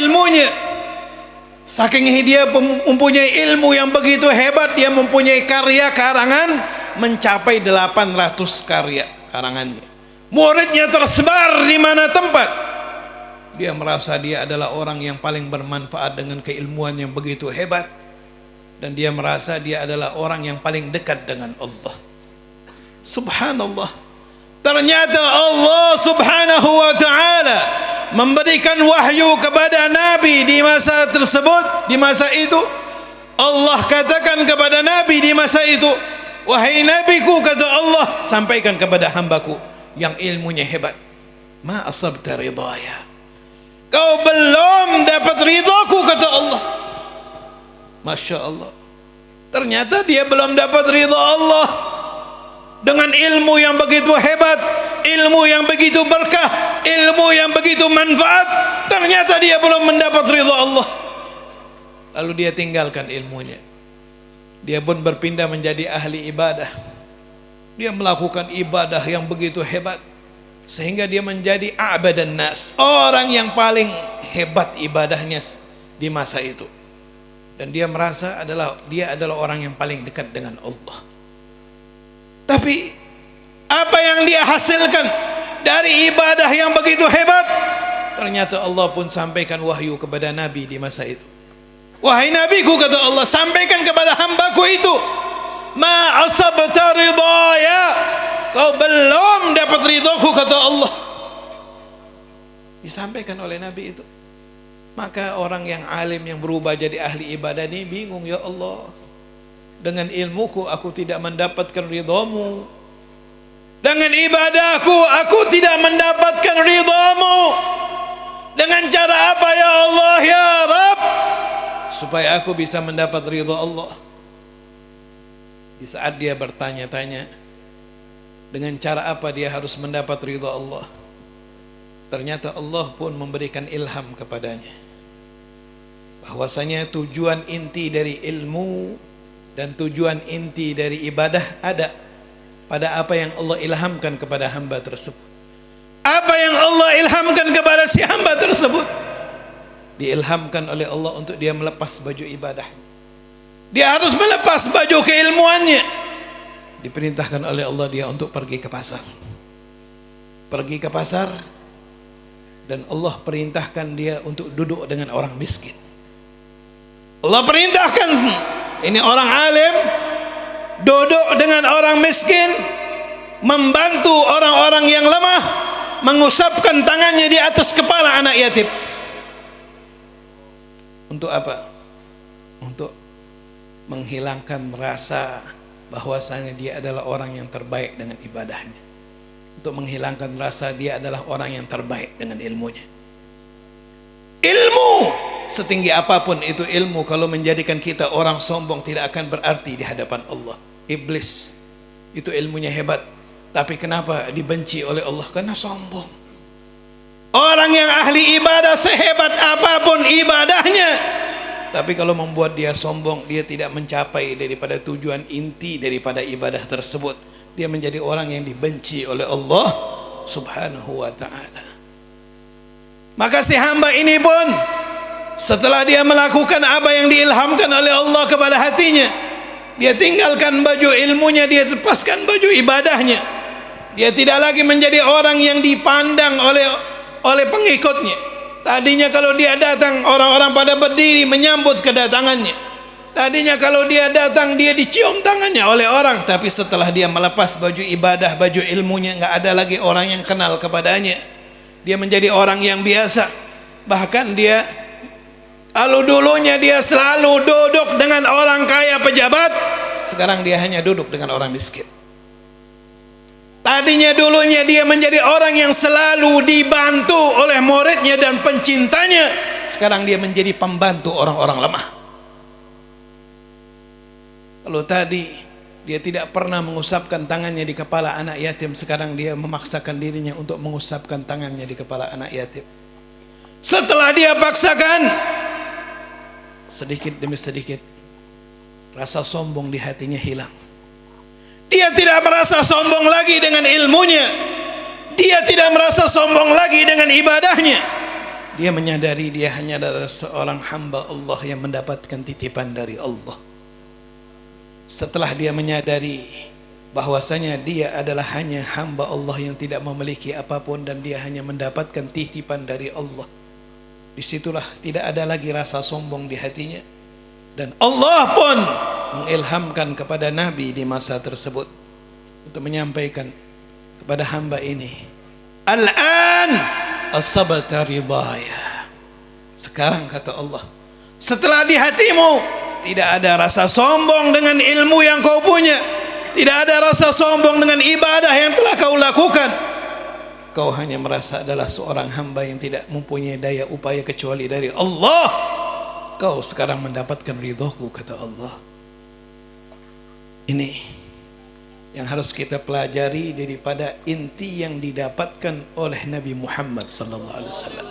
ilmunya, saking dia mempunyai ilmu yang begitu hebat, dia mempunyai karya karangan mencapai 800 karya karangannya. Muridnya tersebar di mana tempat. Dia merasa dia adalah orang yang paling bermanfaat dengan keilmuan yang begitu hebat, dan dia merasa dia adalah orang yang paling dekat dengan Allah. Subhanallah, ternyata Allah subhanahu wa ta'ala memberikan wahyu kepada Nabi di masa tersebut, di masa itu. Allah katakan kepada Nabi di masa itu, wahai Nabiku, kata Allah, sampaikan kepada hambaku yang ilmunya hebat, ma asabta ridaya, kau belum dapat ridhaku, kata Allah. Masya Allah, ternyata dia belum dapat ridha Allah. Dengan ilmu yang begitu hebat, ilmu yang begitu berkah, ilmu yang begitu manfaat, ternyata dia belum mendapat ridha Allah. Lalu dia tinggalkan ilmunya. Dia pun berpindah menjadi ahli ibadah. Dia melakukan ibadah yang begitu hebat, sehingga dia menjadi a'badan nas, orang yang paling hebat ibadahnya di masa itu. Dan dia merasa dia adalah orang yang paling dekat dengan Allah. Tapi apa yang dia hasilkan dari ibadah yang begitu hebat, ternyata Allah pun sampaikan wahyu kepada Nabi di masa itu. Wahai Nabiku, kata Allah, sampaikan kepada hambaku itu, ma asabta ridaya, kau belum dapat ridhaku, kata Allah. Disampaikan oleh Nabi itu. Maka orang yang alim yang berubah jadi ahli ibadah ini bingung, ya Allah, dengan ilmuku aku tidak mendapatkan ridhamu, dengan ibadahku aku tidak mendapatkan ridhamu. Dengan cara apa ya Allah ya Rabb, supaya aku bisa mendapat ridha Allah? Di saat dia bertanya-tanya dengan cara apa dia harus mendapat ridha Allah, ternyata Allah pun memberikan ilham kepadanya bahwasanya tujuan inti dari ilmu dan tujuan inti dari ibadah ada pada apa yang Allah ilhamkan kepada hamba tersebut. Apa yang Allah ilhamkan kepada si hamba tersebut, diilhamkan oleh Allah untuk dia melepas baju ibadah. Dia harus melepas baju keilmuannya. Diperintahkan oleh Allah dia untuk pergi ke pasar. Pergi ke pasar, dan Allah perintahkan dia untuk duduk dengan orang miskin. Allah perintahkan ini orang alim duduk dengan orang miskin, membantu orang-orang yang lemah, mengusapkan tangannya di atas kepala anak yatim. Untuk apa? Untuk menghilangkan rasa bahwasanya dia adalah orang yang terbaik dengan ibadahnya, untuk menghilangkan rasa dia adalah orang yang terbaik dengan ilmunya. Ilmu setinggi apapun itu ilmu, kalau menjadikan kita orang sombong tidak akan berarti di hadapan Allah. Iblis itu ilmunya hebat, tapi kenapa dibenci oleh Allah? Karena sombong. Orang yang ahli ibadah sehebat apapun ibadahnya, tapi kalau membuat dia sombong, dia tidak mencapai daripada tujuan inti daripada ibadah tersebut. Dia menjadi orang yang dibenci oleh Allah subhanahu wa ta'ala. Maka si hamba ini pun setelah dia melakukan apa yang diilhamkan oleh Allah kepada hatinya, dia tinggalkan baju ilmunya, dia lepaskan baju ibadahnya. Dia tidak lagi menjadi orang yang dipandang oleh pengikutnya. Tadinya kalau dia datang, orang-orang pada berdiri menyambut kedatangannya. Tadinya kalau dia datang, dia dicium tangannya oleh orang. Tapi setelah dia melepas baju ibadah, baju ilmunya, nggak ada lagi orang yang kenal kepadanya. Dia menjadi orang yang biasa. Bahkan dia, kalau dulunya dia selalu duduk dengan orang kaya pejabat, sekarang dia hanya duduk dengan orang miskin. Tadinya dulunya dia menjadi orang yang selalu dibantu oleh muridnya dan pencintanya, sekarang dia menjadi pembantu orang-orang lemah. Kalau tadi dia tidak pernah mengusapkan tangannya di kepala anak yatim, sekarang dia memaksakan dirinya untuk mengusapkan tangannya di kepala anak yatim. Setelah dia paksakan, sedikit demi sedikit rasa sombong di hatinya hilang. Dia tidak merasa sombong lagi dengan ilmunya. Dia tidak merasa sombong lagi dengan ibadahnya. Dia menyadari dia hanya adalah seorang hamba Allah yang mendapatkan titipan dari Allah. Setelah dia menyadari bahwasanya dia adalah hanya hamba Allah yang tidak memiliki apapun dan dia hanya mendapatkan titipan dari Allah, disitulah tidak ada lagi rasa sombong di hatinya. Dan Allah pun mengilhamkan kepada Nabi di masa tersebut untuk menyampaikan kepada hamba ini, Al-an asabta ridaya. Sekarang kata Allah, setelah di hatimu tidak ada rasa sombong dengan ilmu yang kau punya, tidak ada rasa sombong dengan ibadah yang telah kau lakukan, kau hanya merasa adalah seorang hamba yang tidak mempunyai daya upaya kecuali dari Allah, kau sekarang mendapatkan ridhoku kata Allah. Ini yang harus kita pelajari daripada inti yang didapatkan oleh Nabi Muhammad sallallahu alaihi wasallam.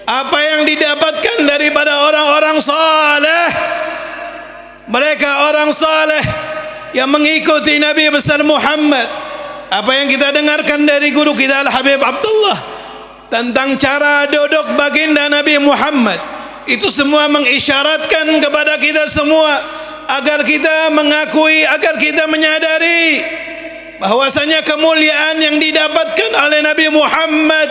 Apa yang didapatkan daripada orang-orang saleh, mereka orang saleh yang mengikuti Nabi besar Muhammad. Apa yang kita dengarkan dari guru kita Al-Habib Abdullah tentang cara duduk baginda Nabi Muhammad, itu semua mengisyaratkan kepada kita semua agar kita mengakui, agar kita menyadari bahwasanya kemuliaan yang didapatkan oleh Nabi Muhammad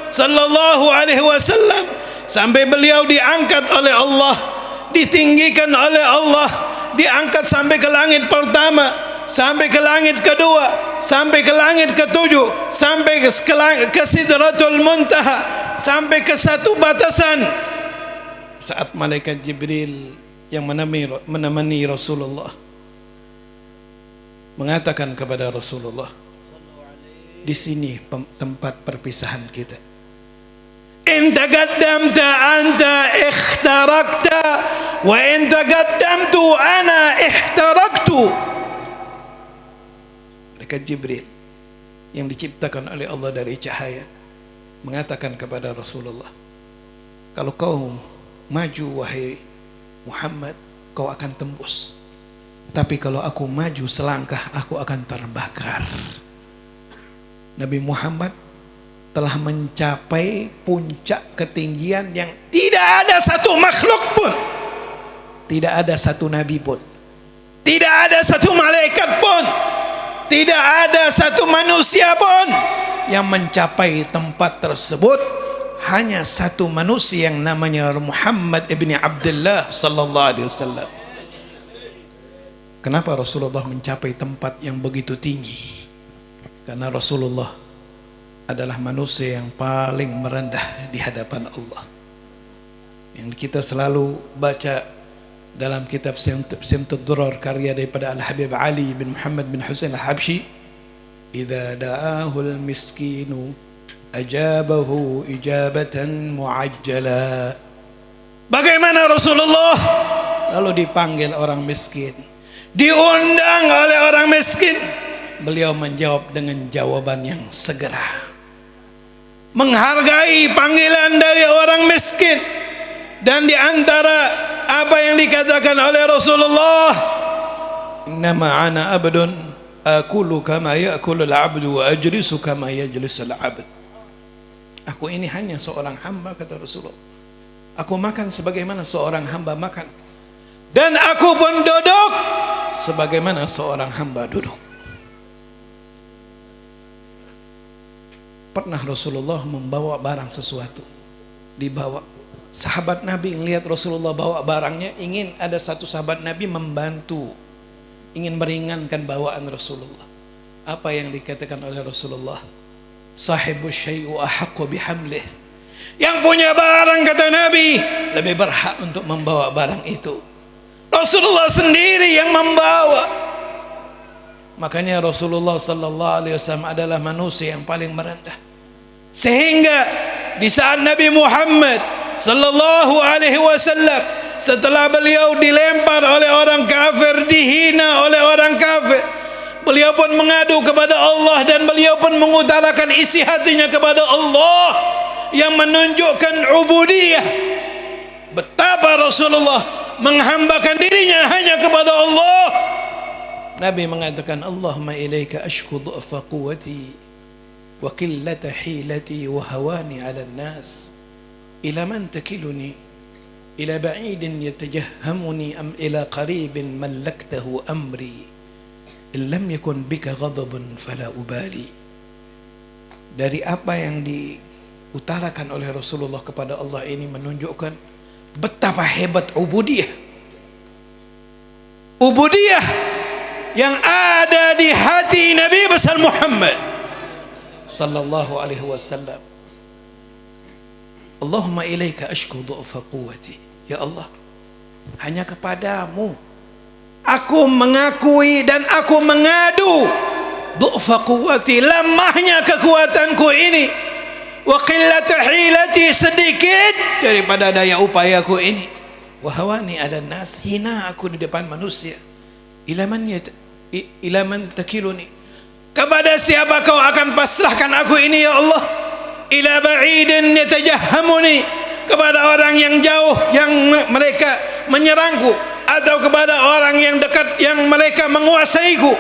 sallallahu alaihi wasallam sampai beliau diangkat oleh Allah, ditinggikan oleh Allah, diangkat sampai ke langit pertama, sampai ke langit kedua, sampai ke langit ketujuh, sampai ke Sidratul Muntaha, sampai ke satu batasan saat malaikat Jibril yang menemani Rasulullah mengatakan kepada Rasulullah, di sini tempat perpisahan kita. In taqaddamta anta ikhtarakta wa in taqaddamtu ana ihtaraktu. Malaikat Jibril yang diciptakan oleh Allah dari cahaya mengatakan kepada Rasulullah, kalau kau maju wahai Muhammad, kau akan tembus. Tapi kalau aku maju selangkah, aku akan terbakar. Nabi Muhammad telah mencapai puncak ketinggian yang tidak ada satu makhluk pun, tidak ada satu nabi pun, tidak ada satu malaikat pun, tidak ada satu manusia pun yang mencapai tempat tersebut. Hanya satu manusia yang namanya Muhammad ibni Abdullah sallallahu alaihi wasallam. Kenapa Rasulullah mencapai tempat yang begitu tinggi? Karena Rasulullah adalah manusia yang paling merendah di hadapan Allah. Yang kita selalu baca dalam kitab Simtud Durar karya daripada Al-Habib Ali bin Muhammad bin Husain Al-Habsyi, idza da'ahul miskinu ajabahu ijabatan muajjala. Bagaimana Rasulullah lalu dipanggil orang miskin, diundang oleh orang miskin, beliau menjawab dengan jawaban yang segera, menghargai panggilan dari orang miskin. Dan di antara apa yang dikatakan oleh Rasulullah, innama ana abdun akulu kama ya'kulul abdu wa ajlisu kama yajlisul abd. Aku ini hanya seorang hamba kata Rasulullah. Aku makan sebagaimana seorang hamba makan, dan aku pun duduk sebagaimana seorang hamba duduk. Pernah Rasulullah membawa barang sesuatu, dibawa. Sahabat Nabi melihat Rasulullah bawa barangnya, ingin ada satu sahabat Nabi membantu, ingin meringankan bawaan Rasulullah. Apa yang dikatakan oleh Rasulullah? Sahibus syai'u ahaqqu bihamlih. Yang punya barang kata Nabi lebih berhak untuk membawa barang itu. Rasulullah sendiri yang membawa. Makanya Rasulullah sallallahu alaihi wasallam adalah manusia yang paling merendah. Sehingga di saat Nabi Muhammad sallallahu alaihi wasallam setelah beliau dilempar oleh orang kafir, dihina oleh orang kafir, beliau pun mengadu kepada Allah dan beliau pun mengutarakan isi hatinya kepada Allah yang menunjukkan ubudiyah. Betapa Rasulullah menghambakan dirinya hanya kepada Allah. Nabi mengatakan, Allahumma ilaika ashku du'fa quwwati wa qillata hilati wa hawani 'ala an-nas. Ila man takiluni? Ila ba'idin yatajahhamuni am ila qaribin mallaktahu amri? In lam yakun bika ghadabun fala ubali. Dari apa yang diutarakan oleh Rasulullah kepada Allah ini menunjukkan betapa hebat ubudiyah. Ubudiyah yang ada di hati Nabi besar Muhammad sallallahu alaihi wasallam. Allahumma ilaika ashku du'fa quwwati. Ya Allah, hanya kepadamu aku mengakui dan aku mengadu du'fa quwwati, lemahnya kekuatanku ini, wa qillata hilati, sedikit daripada daya upayaku ini, wa hawani ala nas, hina aku di depan manusia, ila man takiluni, kepada siapa kau akan pasrahkan aku ini ya Allah, ila ba'idin yatajahhamuni, kepada orang yang jauh yang mereka menyerangku, atau kepada orang yang dekat yang mereka menguasaiku.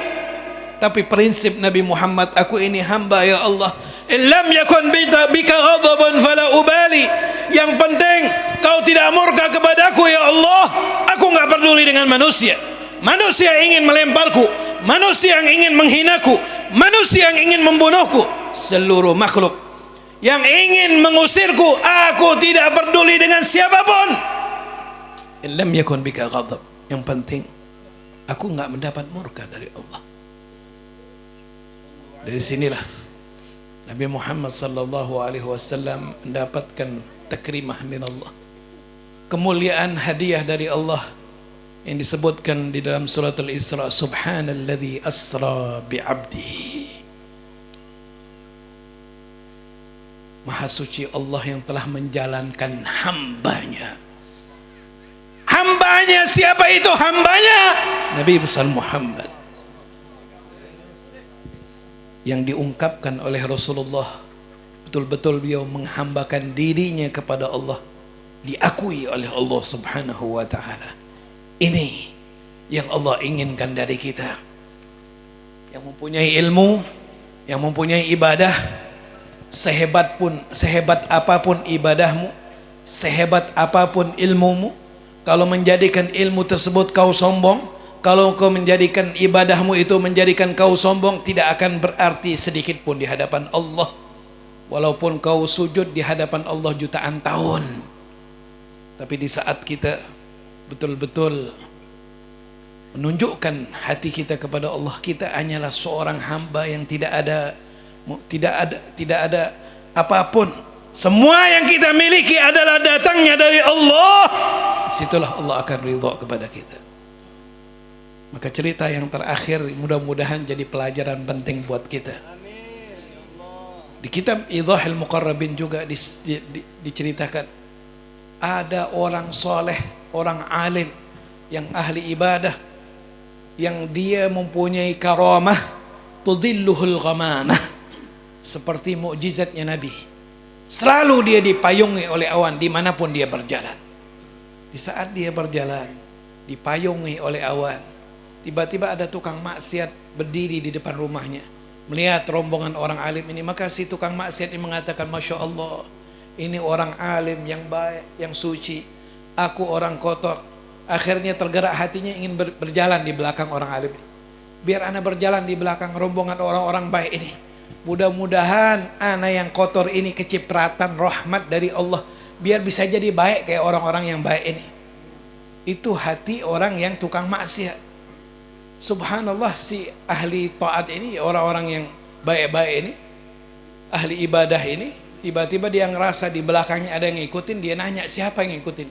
Tapi prinsip Nabi Muhammad, aku ini hamba ya Allah, in lam yakun bika ghadabun fala ubali, yang penting kau tidak murka kepadaku ya Allah, aku enggak peduli dengan manusia. Manusia ingin melemparku, manusia yang ingin menghinaku, manusia yang ingin membunuhku, seluruh makhluk yang ingin mengusirku, aku tidak peduli dengan siapapun. In lam yakun bika ghadab, yang penting aku enggak mendapat murka dari Allah. Dari sinilah Nabi Muhammad sallallahu alaihi wasallam mendapatkan takrimah min Allah, kemuliaan hadiah dari Allah yang disebutkan di dalam surat Al-Isra, subhanalladzi asra bi'abdihi. Maha suci Allah yang telah menjalankan hambanya. Hambanya siapa itu hambanya? Nabi besar Muhammad, yang diungkapkan oleh Rasulullah, betul-betul beliau menghambakan dirinya kepada Allah, diakui oleh Allah subhanahu wa ta'ala. Ini yang Allah inginkan dari kita, yang mempunyai ilmu, yang mempunyai ibadah, sehebat apapun ibadahmu, sehebat apapun ilmumu, kalau menjadikan ilmu tersebut kau sombong, kalau kau menjadikan ibadahmu itu menjadikan kau sombong, tidak akan berarti sedikit pun di hadapan Allah. Walaupun kau sujud di hadapan Allah jutaan tahun, tapi di saat kita betul-betul menunjukkan hati kita kepada Allah, kita hanyalah seorang hamba yang tidak ada apapun. Semua yang kita miliki adalah datangnya dari Allah. Situlah Allah akan ridha kepada kita. Maka cerita yang terakhir mudah-mudahan jadi pelajaran penting buat kita. Di kitab Idhahil Muqarrabin juga diceritakan ada orang soleh, orang alim yang ahli ibadah, yang dia mempunyai karamah tudilluhul ghamamah, seperti mukjizatnya Nabi. Selalu dia dipayungi oleh awan dimanapun dia berjalan. Di saat dia berjalan dipayungi oleh awan, tiba-tiba ada tukang maksiat berdiri di depan rumahnya, melihat rombongan orang alim ini. Maka si tukang maksiat ini mengatakan, Masya Allah, ini orang alim yang baik, yang suci, aku orang kotor. Akhirnya tergerak hatinya ingin berjalan di belakang orang alim ini. Biar ana berjalan di belakang rombongan orang-orang baik ini, mudah-mudahan ana yang kotor ini kecipratan rahmat dari Allah, biar bisa jadi baik kayak orang-orang yang baik ini. Itu hati orang yang tukang maksiat. Subhanallah, si ahli taat ini, orang-orang yang baik-baik ini, ahli ibadah ini, tiba-tiba dia ngerasa di belakangnya ada yang ngikutin. Dia nanya, siapa yang ngikutin?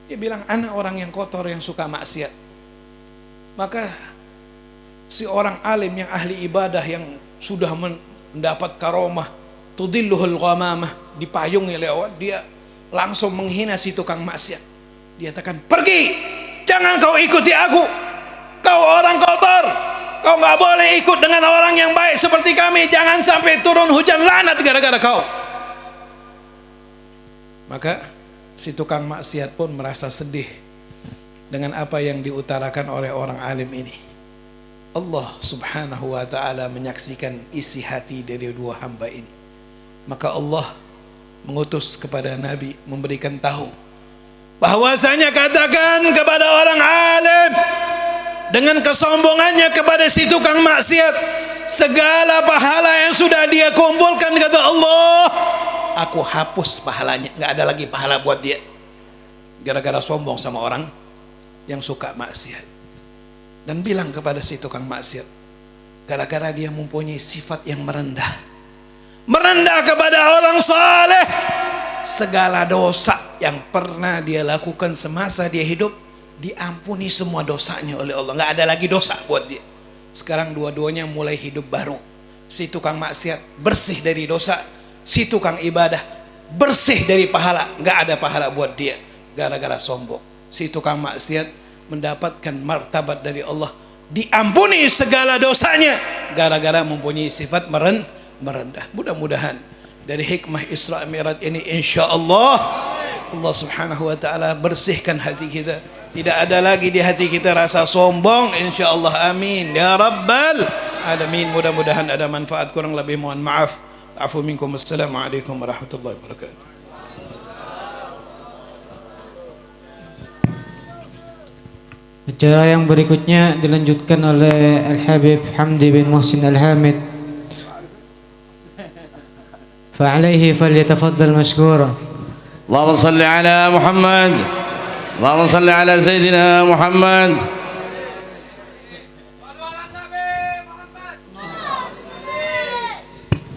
Dia bilang, anak orang yang kotor yang suka maksiat. Maka si orang alim yang ahli ibadah yang sudah mendapat karomah tudilluhul ghamamah, dipayungi lewat, dia langsung menghina si tukang maksiat. Dia katakan, pergi, jangan kau ikuti aku. Kau orang kotor, kau nggak boleh ikut dengan orang yang baik seperti kami. Jangan sampai turun hujan laknat gara-gara kau. Maka si tukang maksiat pun merasa sedih dengan apa yang diutarakan oleh orang alim ini. Allah subhanahu wa ta'ala menyaksikan isi hati dari dua hamba ini. Maka Allah mengutus kepada Nabi, memberikan tahu bahwasanya katakan kepada orang alim dengan kesombongannya kepada si tukang maksiat, segala pahala yang sudah dia kumpulkan, kata Allah, aku hapus pahalanya, nggak ada lagi pahala buat dia, gara-gara sombong sama orang yang suka maksiat. Dan bilang kepada si tukang maksiat, gara-gara dia mempunyai sifat yang merendah kepada orang saleh, segala dosa yang pernah dia lakukan semasa dia hidup diampuni semua dosanya oleh Allah. Nggak ada lagi dosa buat dia. Sekarang dua-duanya mulai hidup baru. Si tukang maksiat bersih dari dosa, si tukang ibadah bersih dari pahala. Nggak ada pahala buat dia gara-gara sombong. Si tukang maksiat mendapatkan martabat dari Allah, diampuni segala dosanya gara-gara mempunyai sifat merendah. Mudah-mudahan dari hikmah Isra Mi'raj ini insya Allah Allah subhanahu wa ta'ala bersihkan hati kita. Tidak ada lagi di hati kita rasa sombong, insya Allah. Amin ya rabbal alamin. Mudah-mudahan ada manfaat, kurang lebih mohon maaf. Afu minkum. Assalamualaikum warahmatullahi wabarakatuh. Acara yang berikutnya dilanjutkan oleh Al-Habib Hamdi bin Muhsin Al-Hamid. Fa'alaihi falyatafaddal mashkura. Allahumma salli ala Muhammad. Allahumma salli ala Sayyidina Muhammad.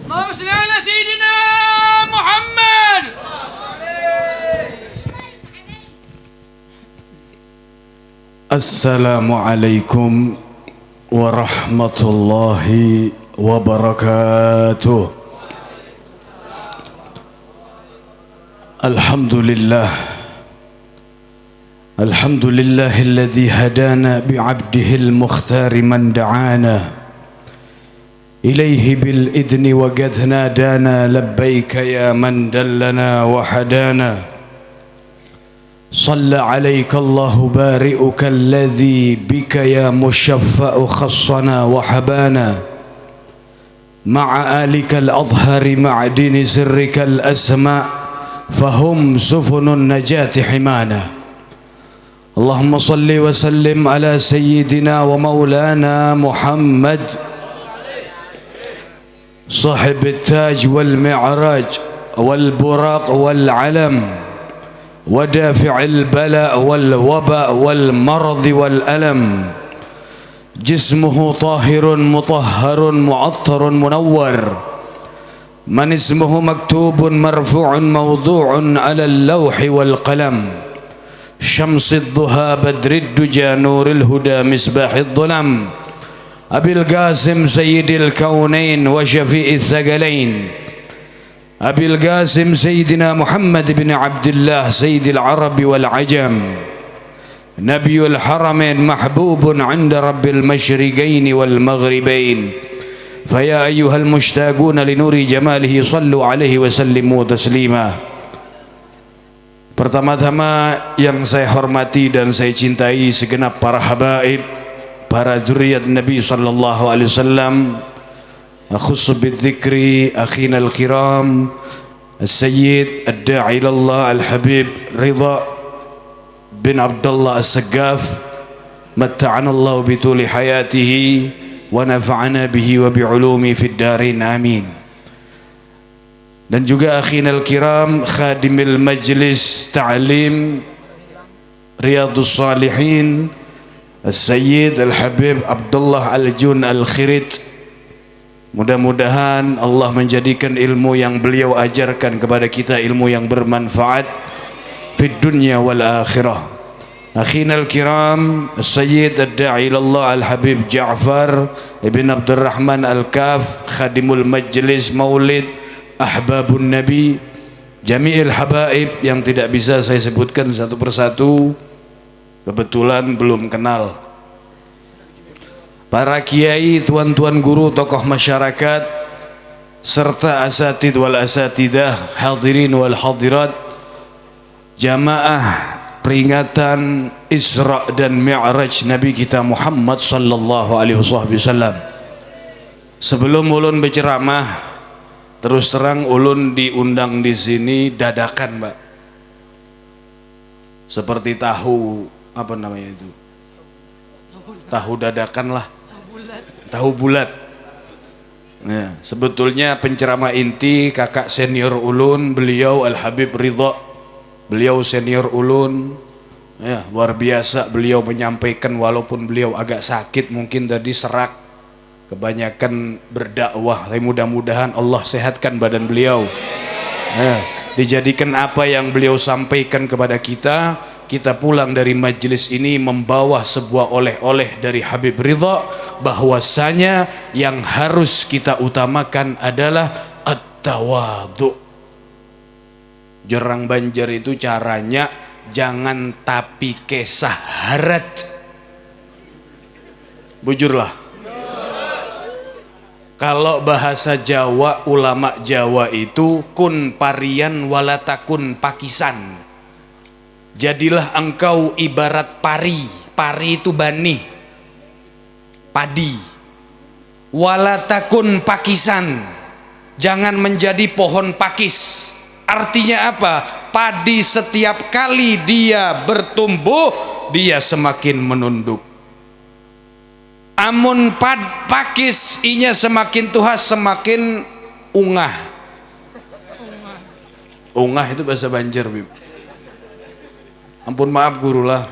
اللهم صل على سيدنا محمد. Assalamualaikum warahmatullahi wabarakatuh. Alhamdulillah. Alhamdulillahilladzi hadana bi'abdihil mukhtari man da'ana ilaihi bil idni wa qad nadana labbaika ya man dallana wa hadana. صلى عليك الله بارئك الذي بك يا مشفأ خصنا وحبانا مع آلك الأظهر معدن سرك الأسماء فهم سفن النجاة حمانا. اللهم صل وسلم على سيدنا ومولانا محمد صاحب التاج والمعراج والبراق والعلم ودافع البلاء والوباء والمرض والألم. جسمه طاهر مطهر معطر منور، من اسمه مكتوب مرفوع موضوع على اللوح والقلم. شمس الضحى بدر الدجى نور الهدى مصباح الظلم. أبي القاسم سيد الكونين وشفيء الثقلين، أبي القاسم سيدنا محمد بن عبد الله سيد العرب والعجم، نبي الحرمين محبوب عند رب المشرقين والمغربين. فيا أيها المشتاقون لنور جماله صلوا عليه وسلموا تسليما. Pertama-tama yang saya hormati dan saya cintai segenap para habaib, para zuriat Nabi sallallahu alaihi wasallam. أخص بالذكر أخينا الكرام السيد الداعي إلى الله الحبيب رضا بن عبد الله السقاف، متعنا الله بطول حياته ونفعنا به وبعلومه في الدارين آمين. Dan juga akhina al-kiram khadimil majlis ta'lim Riyadus Salihin Al-Sayyid Al-Habib Abdullah Al-Jun Al-Khirit. Mudah-mudahan Allah menjadikan ilmu yang beliau ajarkan kepada kita ilmu yang bermanfaat fid dunya wal akhirah. Akhina al-kiram Sayyid ad-da'i ilallah Al-Habib Ja'far Ibn Abdurrahman Al-Kaf Khadimul Majlis Maulid Ahbabun Nabi, Jami'il Habaib yang tidak bisa saya sebutkan satu persatu, kebetulan belum kenal. Para kiai, tuan-tuan guru, tokoh masyarakat, serta asatid wal asatidah, hadirin wal hadirat, jamaah peringatan Isra dan Mi'raj Nabi kita Muhammad sallallahu alaihi wasallam. Sebelum ulun berceramah, terus terang ulun diundang di sini dadakan, Mbak. Seperti tahu apa namanya itu? Tahu dadakan lah. Tahu bulat. Ya, sebetulnya penceramah inti kakak senior ulun, beliau Al-Habib Ridha. Beliau senior ulun. Ya, luar biasa beliau menyampaikan walaupun beliau agak sakit mungkin tadi serak. Kebanyakan berdakwah. Tapi mudah-mudahan Allah sehatkan badan beliau. Ya, dijadikan apa yang beliau sampaikan kepada kita. Kita pulang dari majelis ini membawa sebuah oleh-oleh dari Habib Ridha, bahwasanya yang harus kita utamakan adalah at-tawadhu. Jerang Banjar itu caranya jangan tapi kesah harat. Bujurlah. Kalau bahasa Jawa, ulama Jawa itu kun parian walatakun pakisan. Jadilah engkau ibarat pari. Pari itu bani, padi. Walatakun pakisan, jangan menjadi pohon pakis. Artinya apa? Padi setiap kali dia bertumbuh, dia semakin menunduk. Amun pakis inya semakin tuha, semakin ungah. Ungah itu bahasa Banjar, Bib. Ampun maaf gurulah.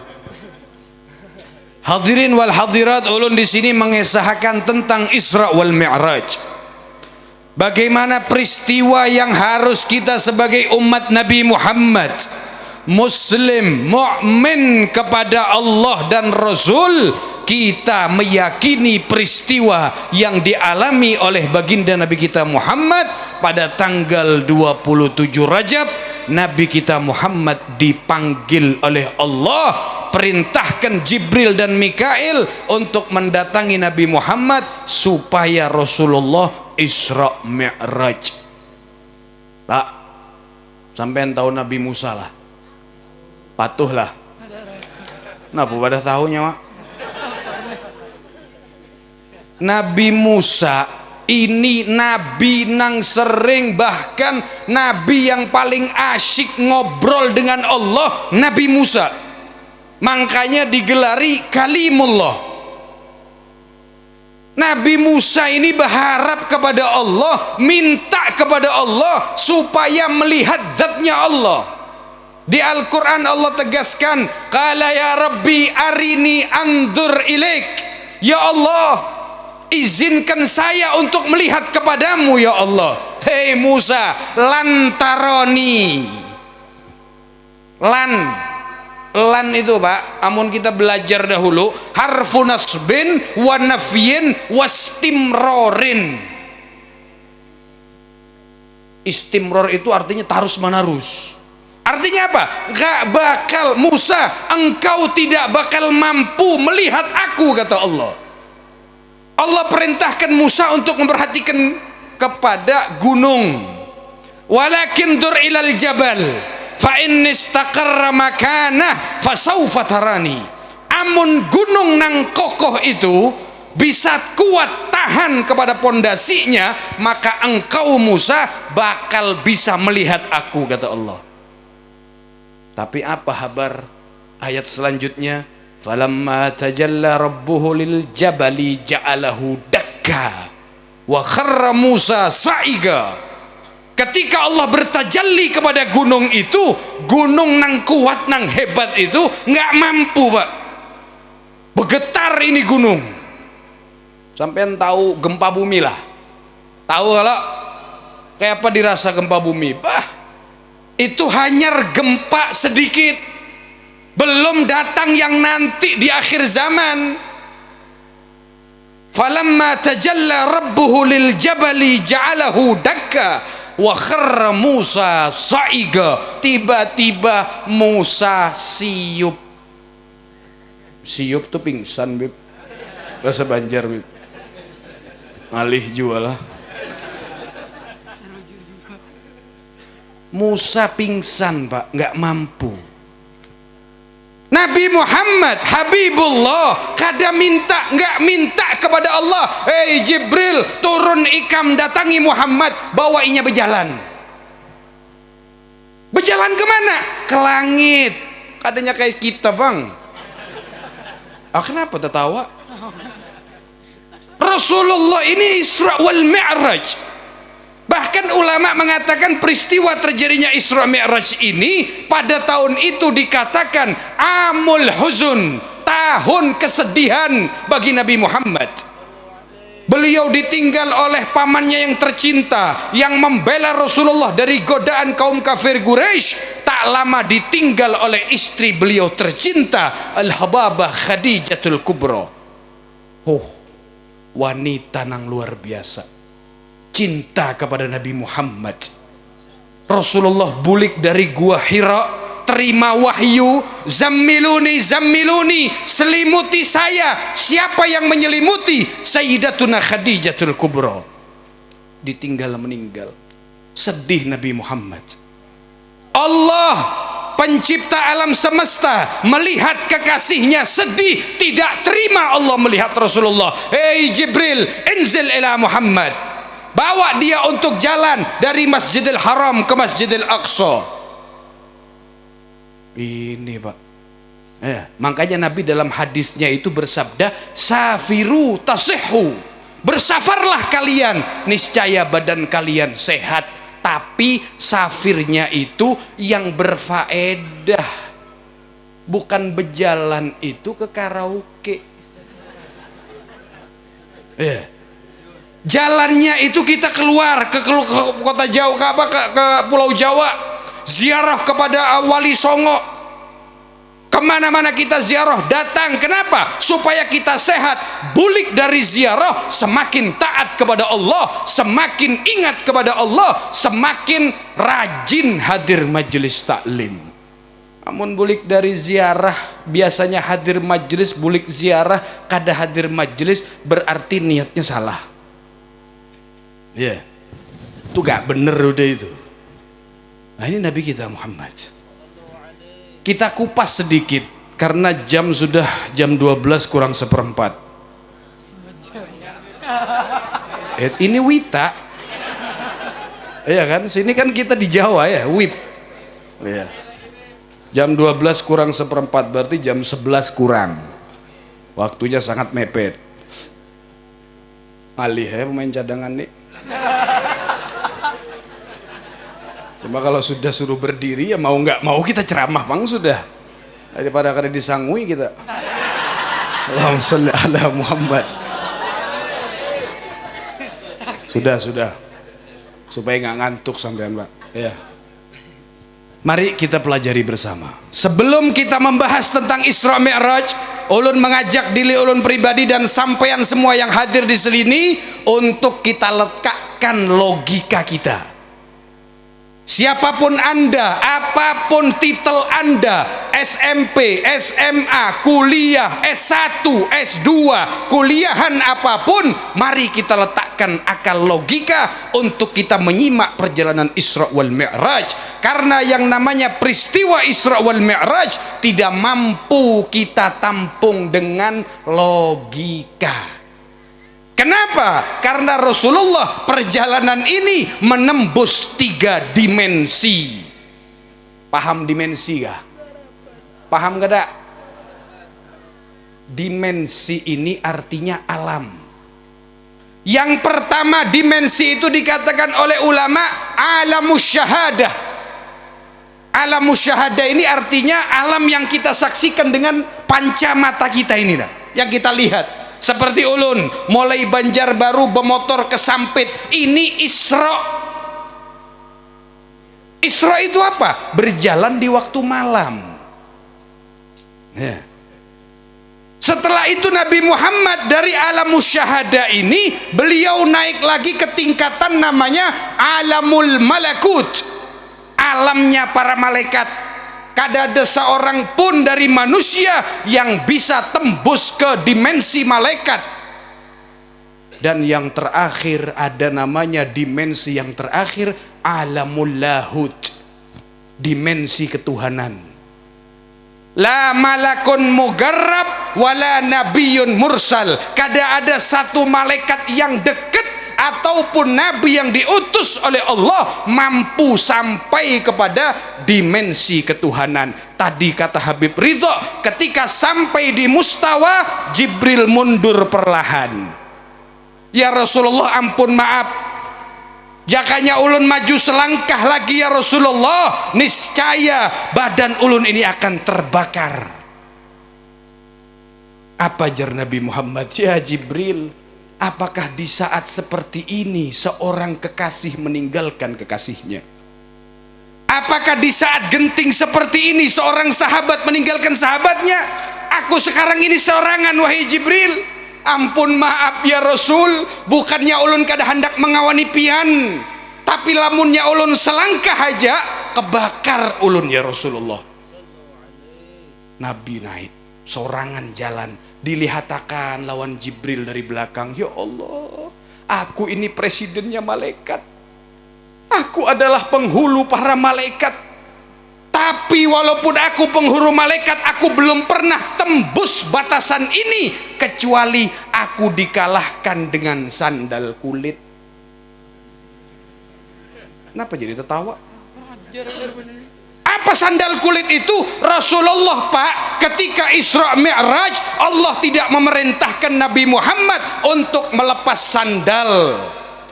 Hadirin wal hadirat, ulun di sini mengesahkan tentang Isra wal Mi'raj. Bagaimana peristiwa yang harus kita sebagai umat Nabi Muhammad, Muslim, mukmin kepada Allah dan Rasul, kita meyakini peristiwa yang dialami oleh baginda Nabi kita Muhammad pada tanggal 27 Rajab. Nabi kita Muhammad dipanggil oleh Allah, perintahkan Jibril dan Mikail untuk mendatangi Nabi Muhammad supaya Rasulullah Isra Mi'raj. Pak, sampean tahu Nabi Musa lah, patuhlah. Napa pada tahunya, Pak? Nabi Musa ini nabi nang sering, bahkan nabi yang paling asyik ngobrol dengan Allah, Nabi Musa. Makanya digelari Kalimullah. Nabi Musa ini berharap kepada Allah, minta kepada Allah supaya melihat zatnya Allah. Di Al-Quran Allah tegaskan, qala ya Rabbi arini andur ilaik. Ya Allah, izinkan saya untuk melihat kepadamu ya Allah. Hei Musa, lantaroni. Lan itu Pak, amun kita belajar dahulu, harfu nasbin wa nafyin wastimrorin. Istimror itu artinya terus menerus. Artinya apa? Gak bakal, Musa, engkau tidak bakal mampu melihat aku, kata Allah. Allah perintahkan Musa untuk memperhatikan kepada gunung. Walakin dur ilal jabal fa in istaqarra makanah fasawfa tarani. Amun gunung nang kokoh itu bisa kuat tahan kepada pondasinya, maka engkau Musa bakal bisa melihat aku, kata Allah. Tapi apa kabar ayat selanjutnya? Falamma tajalla rabbuhu lil jabali ja'alahu dakka wa kharra Musa sa'iga. Ketika Allah bertajalli kepada gunung itu, gunung nang kuat nang hebat itu nggak mampu Pak, bergetar ini gunung. Sampean tahu gempa bumi lah, tahu kalau kayak apa dirasa gempa bumi? Bah, itu hanya gempa sedikit, belum datang yang nanti di akhir zaman. Falamma tajalla rabbuhu lil jabali ja'alahu dakka wa kharra Musa sa'iga. Tiba-tiba Musa siup. Siup tuh pingsan, Bib. Bahasa Banjar, Bib. Alih jualah. Musa pingsan, Pak, nggak mampu. Nabi Muhammad Habibullah kada minta, nggak minta kepada Allah, hei Jibril turun ikam datangi Muhammad, bawainya berjalan. Berjalan kemana? Ke langit. Kadanya kayak kita Bang. Ah, kenapa tertawa? Rasulullah ini Isra wal Mi'raj. Bahkan ulama mengatakan peristiwa terjadinya Isra Mi'raj ini pada tahun itu dikatakan Amul Huzun, tahun kesedihan bagi Nabi Muhammad. Beliau ditinggal oleh pamannya yang tercinta yang membela Rasulullah dari godaan kaum kafir Quraisy. Tak lama ditinggal oleh istri beliau tercinta Al-Hababah Khadijatul Kubra. Wanita nang luar biasa, cinta kepada Nabi Muhammad. Rasulullah bulik dari gua Hira, terima wahyu, zammiluni zammiluni, selimuti saya. Siapa yang menyelimuti? Sayyidatuna Khadijatul Kubra. Ditinggal meninggal. Sedih Nabi Muhammad. Allah pencipta alam semesta melihat kekasihnya sedih, tidak terima Allah melihat Rasulullah. Hei Jibril, inzil ila Muhammad, bawa dia untuk jalan dari Masjidil Haram ke Masjidil Aqsa. Ini Pak, makanya Nabi dalam hadisnya itu bersabda, safiru tasihhu, bersafarlah kalian, niscaya badan kalian sehat. Tapi safirnya itu yang berfaedah, bukan berjalan itu ke karaoke. Jalannya itu kita keluar ke kota Jawa, ke Pulau Jawa, ziarah kepada Wali Songo. Kemana-mana kita ziarah datang. Kenapa? Supaya kita sehat. Bulik dari ziarah, semakin taat kepada Allah, semakin ingat kepada Allah, semakin rajin hadir majelis taklim. Namun bulik dari ziarah, biasanya hadir majelis, bulik ziarah kada hadir majelis, berarti niatnya salah. Itu gak bener udah itu. Nah ini Nabi kita Muhammad. Kita kupas sedikit karena sudah jam 12 kurang seperempat. Ini Wita. Iya kan? Sini kan kita di Jawa ya, WIP. Iya. Jam 12 kurang seperempat berarti jam 11 kurang. Waktunya sangat mepet. Alih ya pemain cadangan nih. Cuma kalau sudah suruh berdiri ya mau nggak mau kita ceramah bang sudah, daripada kada disangui kita. Allahumma sholli ala Muhammad. Sudah supaya nggak ngantuk sampean Pak. Ya. Mari kita pelajari bersama. Sebelum kita membahas tentang Isra Mi'raj, ulun mengajak diri ulun pribadi dan sampean semua yang hadir di sini untuk kita letakkan logika kita. Siapapun Anda, apapun titel Anda, SMP, SMA, kuliah, S1, S2, kuliahan apapun, mari kita letakkan akal logika untuk kita menyimak perjalanan Isra wal Mi'raj. Karena yang namanya peristiwa Isra wal Mi'raj tidak mampu kita tampung dengan logika. Kenapa? Karena Rasulullah perjalanan ini menembus 3 dimensi. Paham dimensi gak? Paham gak dak? Dimensi ini artinya alam. Yang pertama dimensi itu dikatakan oleh ulama alamus syahadah. Alamus syahadah ini artinya alam yang kita saksikan dengan panca mata kita ini dah, yang kita lihat. Seperti ulun mulai Banjarbaru bermotor ke Sampit, ini Isra. Isra itu apa? Berjalan di waktu malam. Setelah itu Nabi Muhammad dari alamus syahada ini beliau naik lagi ke tingkatan namanya alamul malakut, alamnya para malaikat. Kada ada seorang pun dari manusia yang bisa tembus ke dimensi malaikat. Dan yang terakhir ada namanya dimensi yang terakhir alamul lahut, dimensi ketuhanan. La malakun mugarrab wala nabiyun mursal. Kada ada satu malaikat yang dekat ataupun nabi yang diutus oleh Allah mampu sampai kepada dimensi ketuhanan. Tadi kata Habib Ridho, ketika sampai di mustawa, Jibril mundur perlahan. Ya Rasulullah, ampun maaf, jakanya ulun maju selangkah lagi ya Rasulullah, niscaya badan ulun ini akan terbakar. Apa jar Nabi Muhammad? Ya Jibril, Apakah di saat seperti ini seorang kekasih meninggalkan kekasihnya? Apakah di saat genting seperti ini seorang sahabat meninggalkan sahabatnya? Aku sekarang ini seorangan wahai Jibril. Ampun maaf ya Rasul, bukannya ulun kada hendak mengawani pian, tapi lamunnya ulun selangkah aja kebakar ulun ya Rasulullah. Nabi naik sorangan jalan, dilihatakan lawan Jibril dari belakang. Ya Allah, aku ini presidennya malaikat, aku adalah penghulu para malaikat. Tapi walaupun aku penghulu malaikat, aku belum pernah tembus batasan ini kecuali aku dikalahkan dengan sandal kulit. Kenapa jadi tertawa? Apa sandal kulit itu? Rasulullah Pak, ketika Isra Mi'raj, Allah tidak memerintahkan Nabi Muhammad untuk melepas sandal.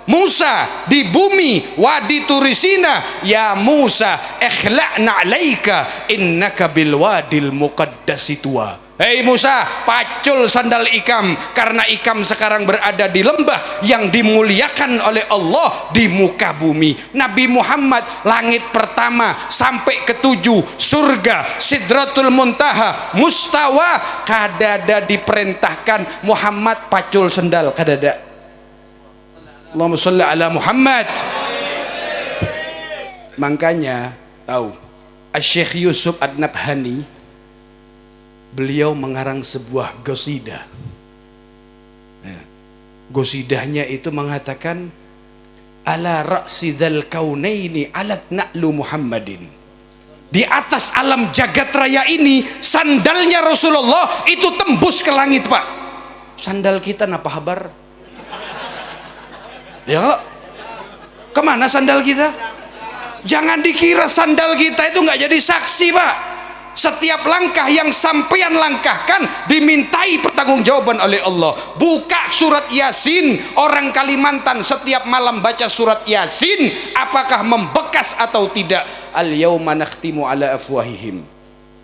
Musa di bumi wadi Turisina, ya Musa ikhla'na 'alaika innaka bil wadil muqaddasi tuwa. Hei Musa, pacul sandal ikam, karena ikam sekarang berada di lembah yang dimuliakan oleh Allah di muka bumi. Nabi Muhammad langit pertama sampai ketujuh, surga, Sidratul Muntaha, Mustawa, kadada diperintahkan Muhammad pacul sandal kadada. Allahumma sholli ala Muhammad. Makanya tahu Syekh Yusuf Ad-Nabhani, beliau mengarang sebuah qasidah. Qasidahnya itu mengatakan ala ra'si dzal kaunaini alat na'lu Muhammadin. Di atas alam jagat raya ini sandalnya Rasulullah itu tembus ke langit, Pak. Sandal kita napa habar? Ya, kemana sandal kita? Jangan dikira sandal kita itu nggak jadi saksi, Pak. Setiap langkah yang sampean langkahkan dimintai pertanggungjawaban oleh Allah. Buka surat Yasin, orang Kalimantan setiap malam baca surat Yasin, apakah membekas atau tidak? Al yauma nakhtimu ala afwahihim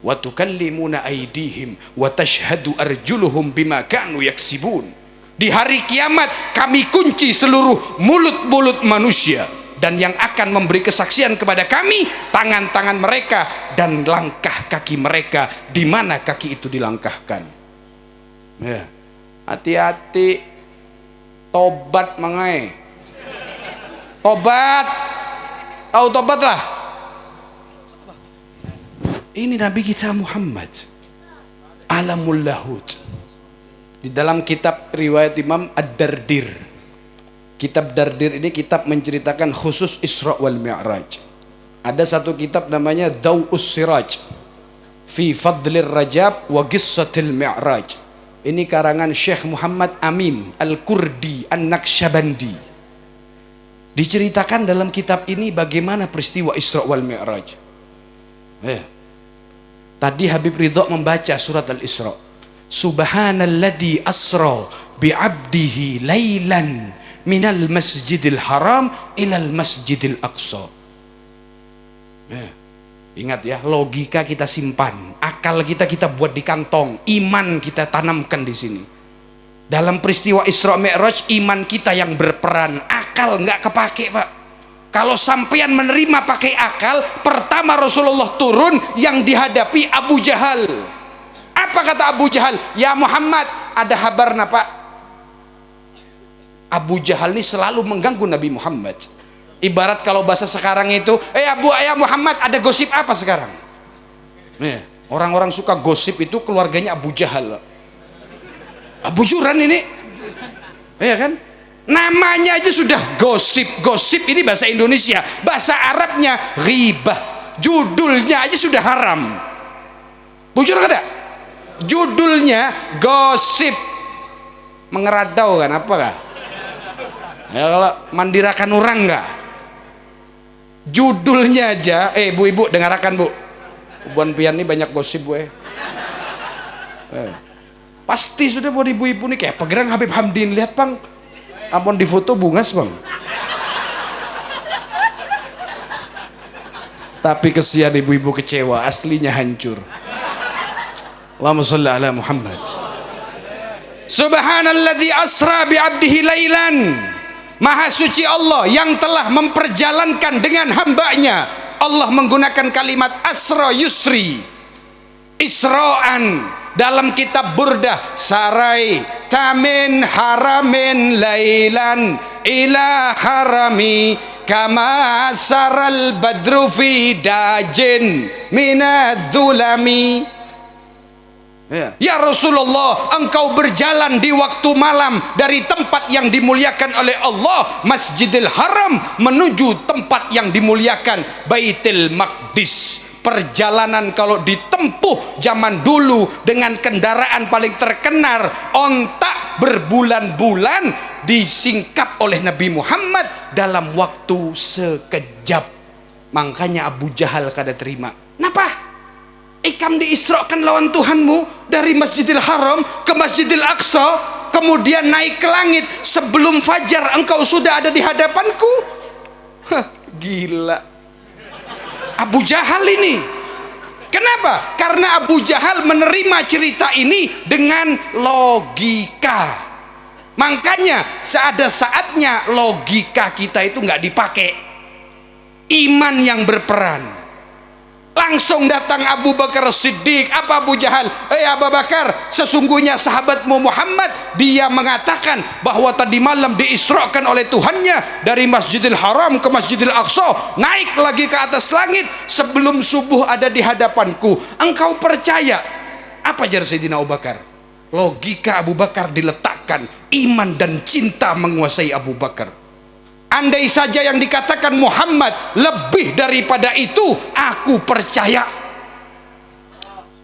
wa tukallimuna aydihim wa tashhadu arjuluhum bima kanu yaksibun. Di hari kiamat kami kunci seluruh mulut-mulut manusia, dan yang akan memberi kesaksian kepada kami tangan-tangan mereka dan langkah kaki mereka, di mana kaki itu dilangkahkan. Ya. Hati-hati, tobat mangai. Tobat. Tahu tobat lah. Ini Nabi kita Muhammad, alamul lahud. Di dalam kitab riwayat Imam Ad-Dardir, kitab Dardir ini kitab menceritakan khusus Isra wal Mi'raj. Ada satu kitab namanya Daw'us Siraj fi Fadlir Rajab wa Qissatil Mi'raj. Ini karangan Syekh Muhammad Amin Al-Kurdi An-Naqsyabandi. Diceritakan dalam kitab ini bagaimana peristiwa Isra wal Mi'raj. Tadi Habib Ridho membaca surat Al-Isra. Subhanalladzi asra bi'abdihi lailan minal masjidil haram ilal masjidil aqsa. Ingat ya, logika kita simpan, akal kita buat di kantong, iman kita tanamkan di sini. Dalam peristiwa Isra Mi'raj, iman kita yang berperan, akal nggak kepake, Pak. Kalau sampean menerima pakai akal, pertama Rasulullah turun, yang dihadapi Abu Jahal. Apa kata Abu Jahal? Ya Muhammad, ada kabar Pak. Abu Jahal ini selalu mengganggu Nabi Muhammad. Ibarat kalau bahasa sekarang itu, ya Muhammad, ada gosip apa sekarang? Orang-orang suka gosip itu keluarganya Abu Jahal. Abu Juran ini, ya kan? Namanya aja sudah gosip. Gosip ini bahasa Indonesia, bahasa Arabnya ghibah. Judulnya aja sudah haram. Bujur kada? Judulnya gosip, mengeradau kan, apa kah? Ya kalau mandirakan orang enggak? Judulnya aja, bu-ibu dengarkan bu, Buan pian ini banyak gosip gue. Pasti sudah buat ibu-ibu nih kayak pegerang Habib Hamdin, lihat bang, ampun di foto bungas bang. Tapi kesian ibu-ibu kecewa, aslinya hancur. Allahumma sholli ala Muhammad. Subhanalladzi asra bi 'abdihi lailan. Maha suci Allah yang telah memperjalankan dengan hambanya. Allah menggunakan kalimat asra yusri, isra'an. Dalam kitab Burdah, sarai tamin haramin lailan ila harami kama saral badru fi dajin minadzulami. Ya Rasulullah, engkau berjalan di waktu malam dari tempat yang dimuliakan oleh Allah, Masjidil Haram, menuju tempat yang dimuliakan, Baitul Maqdis. Perjalanan kalau ditempuh zaman dulu dengan kendaraan paling terkenal, ontak, berbulan-bulan, disingkap oleh Nabi Muhammad dalam waktu sekejap. Makanya Abu Jahal kada terima. Napa? Ikam diisrakan lawan Tuhanmu dari Masjidil Haram ke Masjidil Aqsa, kemudian naik ke langit, sebelum fajar engkau sudah ada di hadapanku. Gila Abu Jahal ini. Kenapa? Karena Abu Jahal menerima cerita ini dengan logika. Makanya ada saatnya logika kita itu nggak dipakai, iman yang berperan. Langsung datang Abu Bakar Siddiq. Apa Abu Jahal? Abu Bakar, sesungguhnya sahabatmu Muhammad, dia mengatakan bahwa tadi malam diisrakan oleh Tuhannya dari Masjidil Haram ke Masjidil Aqsa, naik lagi ke atas langit, sebelum subuh ada di hadapanku. Engkau percaya? Apa jar Sayyidina Abu Bakar? Logika Abu Bakar diletakkan, iman dan cinta menguasai Abu Bakar. Andai saja yang dikatakan Muhammad lebih daripada itu, aku percaya.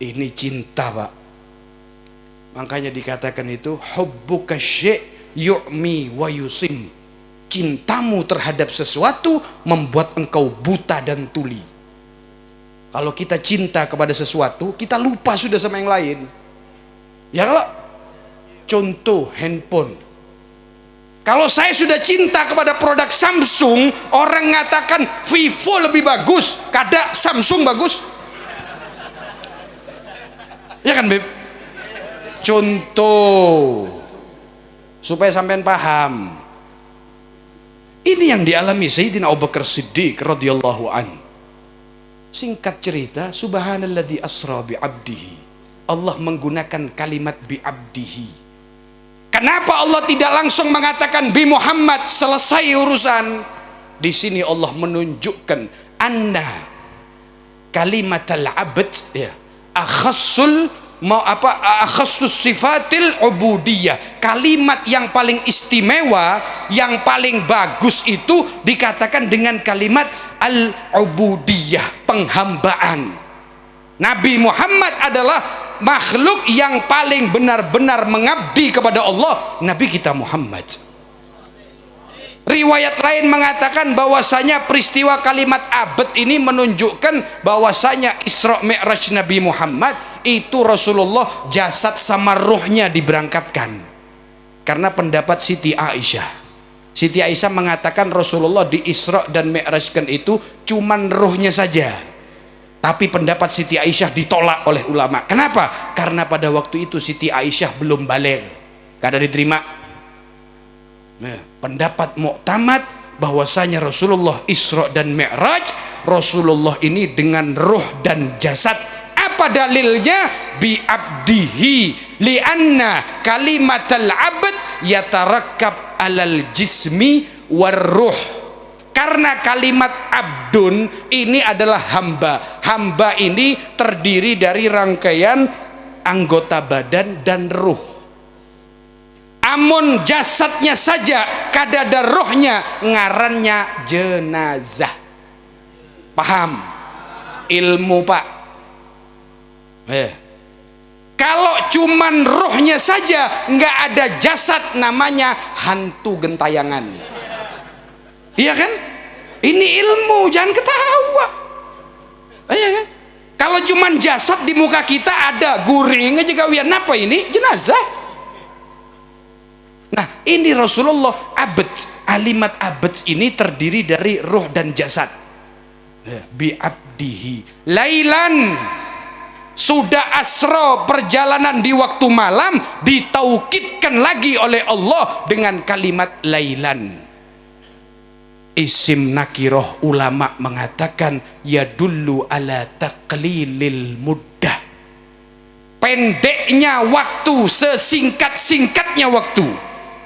Ini cinta, Pak. Makanya dikatakan itu hubbuka syai' yu'mi wa yusim. Cintamu terhadap sesuatu membuat engkau buta dan tuli. Kalau kita cinta kepada sesuatu, kita lupa sudah sama yang lain. Ya kalau contoh handphone. Kalau saya sudah cinta kepada produk Samsung, orang mengatakan Vivo lebih bagus, kada Samsung bagus. Ya kan, Beb? Contoh supaya sampean paham. Ini yang dialami Sayyidina Abu Bakar Siddiq radhiyallahu an. Singkat cerita, subhanalladzi asra bi 'abdihi. Allah menggunakan kalimat bi 'abdihi. Kenapa Allah tidak langsung mengatakan bi Muhammad, selesai urusan? Di sini Allah menunjukkan anna kalimatal abd ya akhassul akhassus sifatil ubudiyah. Kalimat yang paling istimewa, yang paling bagus itu dikatakan dengan kalimat al-ubudiyah, penghambaan. Nabi Muhammad adalah makhluk yang paling benar-benar mengabdi kepada Allah, Nabi kita Muhammad. Riwayat lain mengatakan bahwasanya peristiwa kalimat abad ini menunjukkan bahwasanya Isra Mi'raj Nabi Muhammad itu Rasulullah jasad sama ruhnya diberangkatkan. Karena pendapat Siti Aisyah. Siti Aisyah mengatakan Rasulullah di Isra dan Mi'rajkan itu cuman ruhnya saja. Tapi pendapat Siti Aisyah ditolak oleh ulama. Kenapa? Karena pada waktu itu Siti Aisyah belum baligh. Kada diterima. Nah, pendapat muktamad bahwasanya Rasulullah Isra dan Mi'raj, Rasulullah ini dengan ruh dan jasad. Apa dalilnya? Bi abdihi lianna kalimatal abd yatarakkab alal jismi war ruh. Karena kalimat abdun ini adalah hamba. Hamba ini terdiri dari rangkaian anggota badan dan ruh. Amun jasadnya saja kadada rohnya, ngarannya jenazah. Paham? Ilmu, Pak. Kalau cuman rohnya saja nggak ada jasad, namanya hantu gentayangan. Iya kan? Ini ilmu, jangan ketawa. Iya kan? Kalau cuman jasad di muka kita ada guring aja gawian, apa ini? Jenazah. Nah, ini Rasulullah abad. Kalimat abad ini terdiri dari ruh dan jasad. Bi abdihi lailan sudah asra perjalanan di waktu malam, ditaukidkan lagi oleh Allah dengan kalimat lailan. Isim nakiroh ulama mengatakan yadullu ala taqlilil muddah, pendeknya waktu, sesingkat-singkatnya waktu.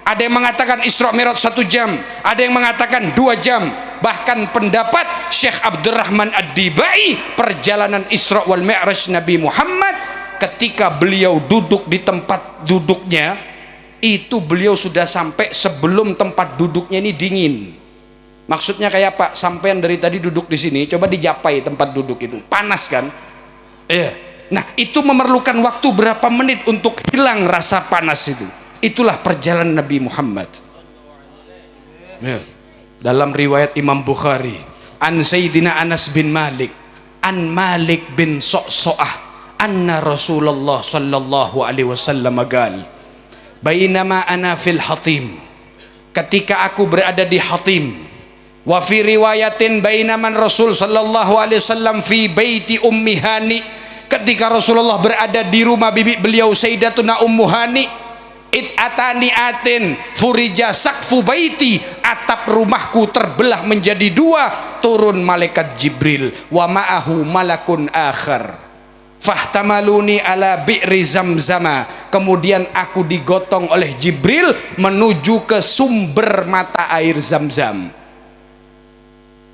Ada yang mengatakan Isra Mi'raj 1 jam, ada yang mengatakan 2 jam. Bahkan pendapat Syekh Abdurrahman Ad-Dibai, perjalanan Isra wal Mi'raj Nabi Muhammad, ketika beliau duduk di tempat duduknya, itu beliau sudah sampai sebelum tempat duduknya ini dingin. Maksudnya kayak Pak, sampean dari tadi duduk di sini, coba dijapai tempat duduk itu, panas kan? Nah, itu memerlukan waktu berapa menit untuk hilang rasa panas itu. Itulah perjalanan Nabi Muhammad. Dalam riwayat Imam Bukhari, an Sayyidina Anas bin Malik, an Malik bin So'so'ah, anna Rasulullah sallallahu alaihi wasallam qaal, bainama ana fil Hatim, ketika aku berada di Hatim. Wa fi riwayatin bainaman Rasul sallallahu alaihi wasallam fi baiti Ummi Hani, ketika Rasulullah berada di rumah bibi beliau Sayyidatuna Ummu Hani, it atani atin furija sakfu baiti, atap rumahku terbelah menjadi 2, turun malaikat Jibril, wa ma'ahu malakun akhar, fahtamaluni ala bi'ri zamzama, kemudian aku digotong oleh Jibril menuju ke sumber mata air Zamzam.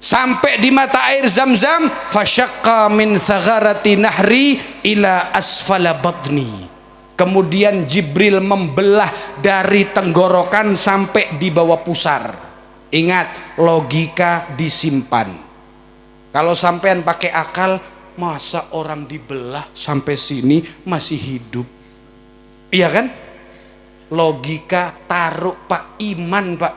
Sampai di mata air Zamzam, fasyaqqa min thagarati nahri ila asfala batni, kemudian Jibril membelah dari tenggorokan sampai di bawah pusar. Ingat, logika disimpan. Kalau sampean pakai akal, masa orang dibelah sampai sini masih hidup? Iya kan? Logika taruh Pak, iman Pak.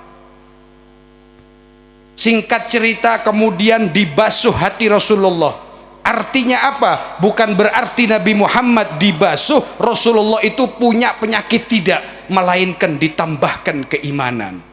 Singkat cerita, kemudian dibasuh hati Rasulullah. Artinya apa? Bukan berarti Nabi Muhammad dibasuh Rasulullah itu punya penyakit, tidak, melainkan ditambahkan keimanan.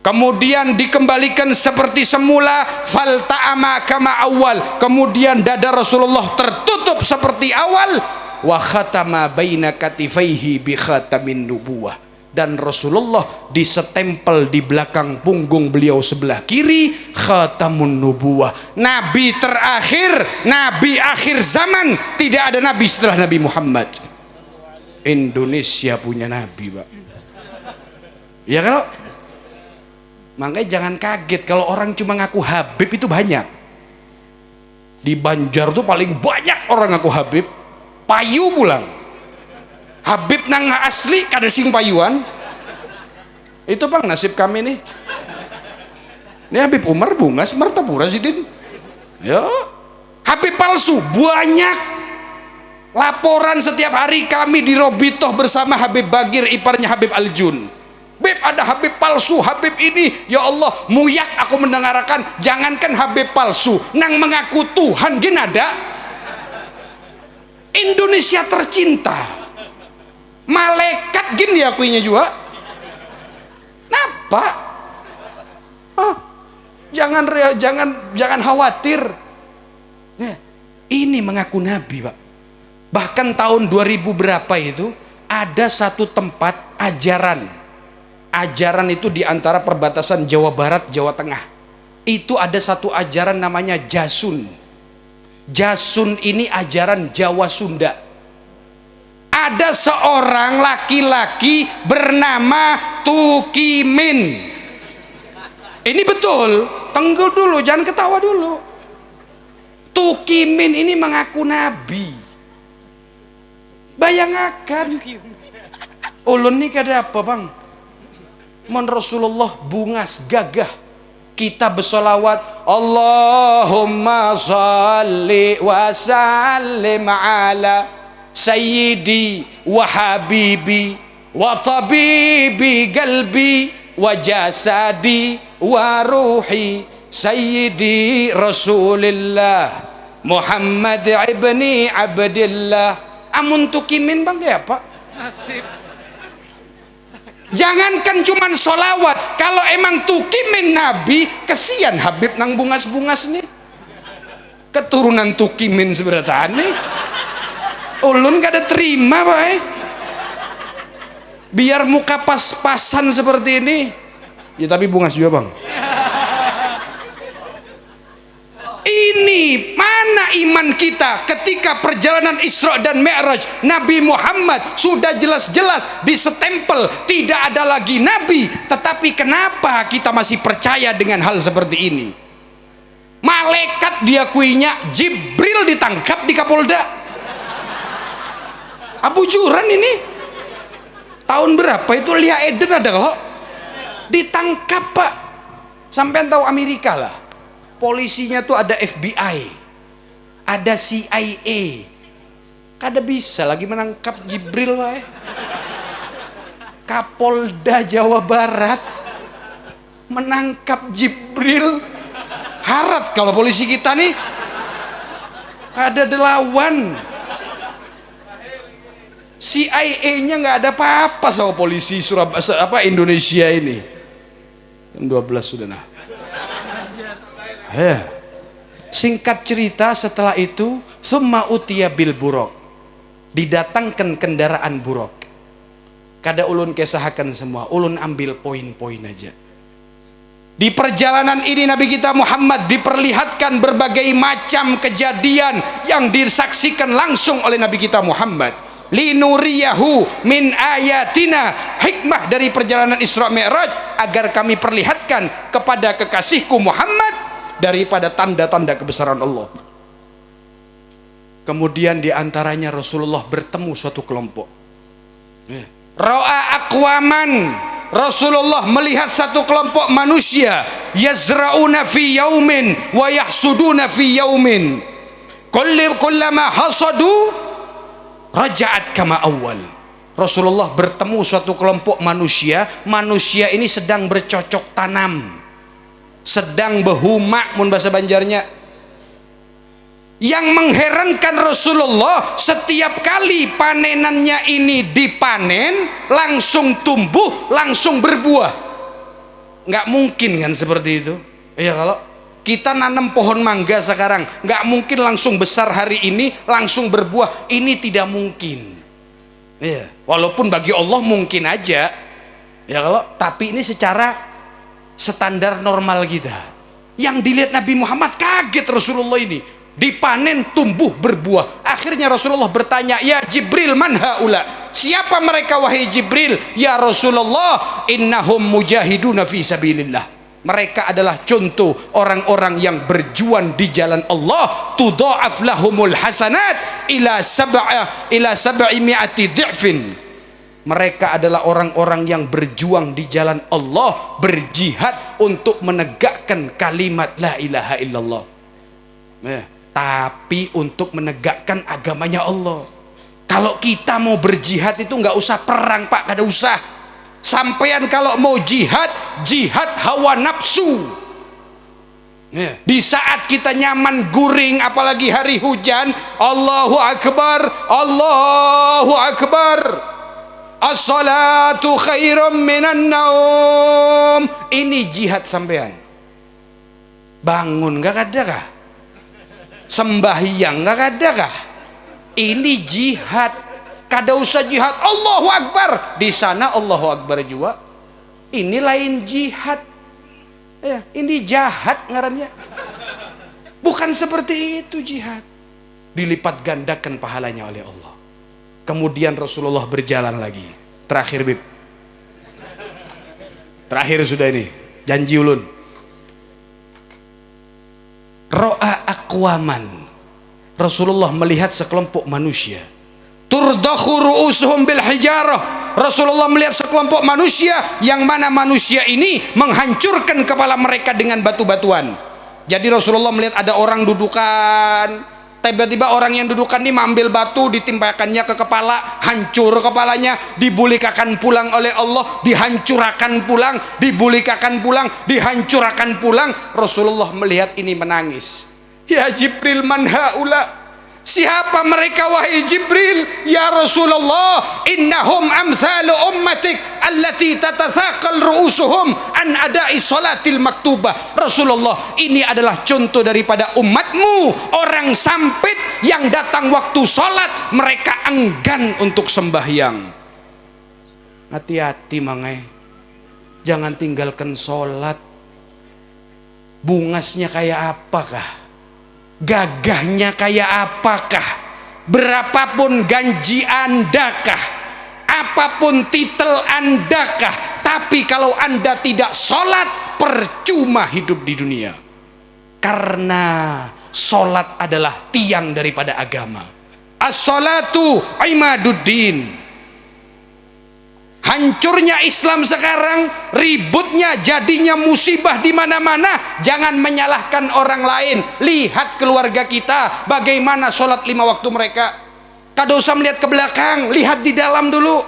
Kemudian dikembalikan seperti semula, falta'ama kama awal, kemudian dada Rasulullah tertutup seperti awal, wa khatama baina katifaihi bi khatamin nubuwah, dan Rasulullah disetempel di belakang punggung beliau sebelah kiri khatamun nubuwah, nabi terakhir, nabi akhir zaman. Tidak ada nabi setelah Nabi Muhammad. Indonesia punya nabi Pak, ya kalau makanya jangan kaget kalau orang cuma ngaku Habib itu banyak. Di Banjar tuh paling banyak orang ngaku Habib, payu pulang. Habib nang asli kada sing payuan. Itu Bang nasib kami nih. Ini Habib Umar Bungas Martapura Sidin. Ya, Habib palsu banyak. Laporan setiap hari kami di Robitoh bersama Habib Bagir, iparnya Habib Aljun. Habib, ada Habib palsu, Habib ini, ya Allah, muyak aku mendengarkan. Jangankan Habib palsu, nang mengaku Tuhan gin ada. Indonesia tercinta, malaikat gin diakuinya juga. Napa? Jangan khawatir. Ini mengaku nabi Pak. Bahkan tahun 2000 berapa itu ada satu tempat ajaran itu di antara perbatasan Jawa Barat Jawa Tengah. Itu ada satu ajaran namanya Jasun. Jasun ini ajaran Jawa Sunda. Ada seorang laki-laki bernama Tukimin. Ini betul, tunggu dulu, jangan ketawa dulu. Tukimin ini mengaku nabi. Bayangkan, ulun ini kada apa Bang? Mon Rasulullah bungas gagah, kita bersolawat Allahumma salli wa sallim ala sayyidi wa habibi wa tabibi qalbi wa jasadi wa ruhi sayyidi Rasulillah Muhammad ibni Abdillah. Amun Tukimin Bang ya Pak? Nasib. Jangankan cuman solawat, kalau emang Tukimin nabi, kesian Habib nang bungas-bungas nih. keturunan tukimin seberata aneh. Ulun kada terima bae. Biar muka pas-pasan seperti ini. Ya tapi bungas juga bang. Ini mana iman kita ketika perjalanan Isra dan Mi'raj Nabi Muhammad sudah jelas-jelas disestempel tidak ada lagi Nabi, tetapi kenapa kita masih percaya dengan hal seperti ini? Malaikat diakuinya Jibril ditangkap di Kapolda. Abu Juran ini tahun berapa itu Lia Eden ada kalau ditangkap pak. Sampai tahu Amerika lah, polisinya tuh ada FBI, ada CIA, kada bisa lagi menangkap Jibril wae. Kapolda Jawa Barat menangkap Jibril, harat kalau polisi kita nih ada delawan. CIA-nya nggak ada apa-apa sama polisi Surabaya apa Indonesia ini. 12 sudah nah. Singkat cerita setelah itu summa utiya bil buraq, didatangkan kendaraan buraq. Kada ulun kesahakan semua, ulun ambil poin-poin aja. Di perjalanan ini Nabi kita Muhammad diperlihatkan berbagai macam kejadian yang disaksikan langsung oleh Nabi kita Muhammad. Linuriyahu min ayatina, hikmah dari perjalanan Isra Mi'raj agar kami perlihatkan kepada kekasihku Muhammad daripada tanda-tanda kebesaran Allah. Kemudian diantaranya Rasulullah bertemu suatu kelompok. Ra'a aqwaman, Rasulullah melihat satu kelompok manusia yazra'una fi yaumin wa yahsuduna fi yaumin. Kullama hasadu raja'at kama awal. Rasulullah bertemu suatu kelompok manusia. Manusia ini sedang bercocok tanam, sedang behumak mun bahasa Banjarnya. Yang mengherankan Rasulullah, setiap kali panenannya ini dipanen langsung tumbuh, langsung berbuah. Nggak mungkin kan seperti itu. Ya kalau kita nanam pohon mangga sekarang, nggak mungkin langsung besar hari ini, langsung berbuah. Ini tidak mungkin. Ya, walaupun bagi Allah mungkin aja. Ya kalau, tapi ini secara standar normal kita. Yang dilihat Nabi Muhammad kaget Rasulullah ini. Dipanen, tumbuh, berbuah. Akhirnya Rasulullah bertanya, ya Jibril man haula? Siapa mereka wahai Jibril? Ya Rasulullah, innahum mujahiduna fi sabilillah. Mereka adalah contoh orang-orang yang berjuang di jalan Allah. Tudha'af lahumul hasanat ila sab'i mi'ati dhi'fin. Mereka adalah orang-orang yang berjuang di jalan Allah, berjihad untuk menegakkan kalimat la ilaha illallah. Tapi untuk menegakkan agamanya Allah. Kalau kita mau berjihad itu nggak usah perang pak, kada usah. Sampean kalau mau jihad, jihad hawa nafsu. Di saat kita nyaman guring, apalagi hari hujan, Allahu Akbar, Allahu Akbar, as-salatu khairum minan naum. Ini jihad sampean. Bangun gak ada kah? Sembahyang gak ada kah? Ini jihad. Kada usah jihad Allahu Akbar, di sana Allahu Akbar juga. Ini lain jihad. Ya, ini jahat ngarannya. Bukan seperti itu jihad. Dilipat gandakan pahalanya oleh Allah. Kemudian Rasulullah berjalan lagi. Terakhir Bib. Terakhir sudah ini. Janji ulun. Ro'a aqwaman. Rasulullah melihat sekelompok manusia. Turdakhu ru'usuhum bil hijarah. Rasulullah melihat sekelompok manusia yang mana manusia ini menghancurkan kepala mereka dengan batu-batuan. Jadi Rasulullah melihat ada orang dudukan, tiba-tiba orang yang dudukan ini mengambil batu, ditimpakannya ke kepala, hancur kepalanya, dibulikakan pulang oleh Allah, dihancurkan pulang, dibulikakan pulang, dihancurkan pulang. Rasulullah melihat ini menangis. Ya Jibril man haula? Siapa mereka wahai Jibril? Ya Rasulullah, innahum amsalu ummatik allati tatathaqal ru'usuhum an ada'i salatil maktubah. Rasulullah, ini adalah contoh daripada umatmu, orang sampit yang datang waktu sholat mereka enggan untuk sembahyang. Hati-hati mangai, jangan tinggalkan sholat. Bungasnya kayak apakah? Gagahnya kayak apakah? Berapapun gaji andakah? Apapun titel andakah? Tapi kalau anda tidak sholat, percuma hidup di dunia. Karena sholat adalah tiang daripada agama. As-sholatu imaduddin. Hancurnya Islam sekarang, ributnya, jadinya musibah di mana-mana. Jangan menyalahkan orang lain. Lihat keluarga kita, bagaimana sholat 5 waktu mereka. Kada usah melihat ke belakang, lihat di dalam dulu.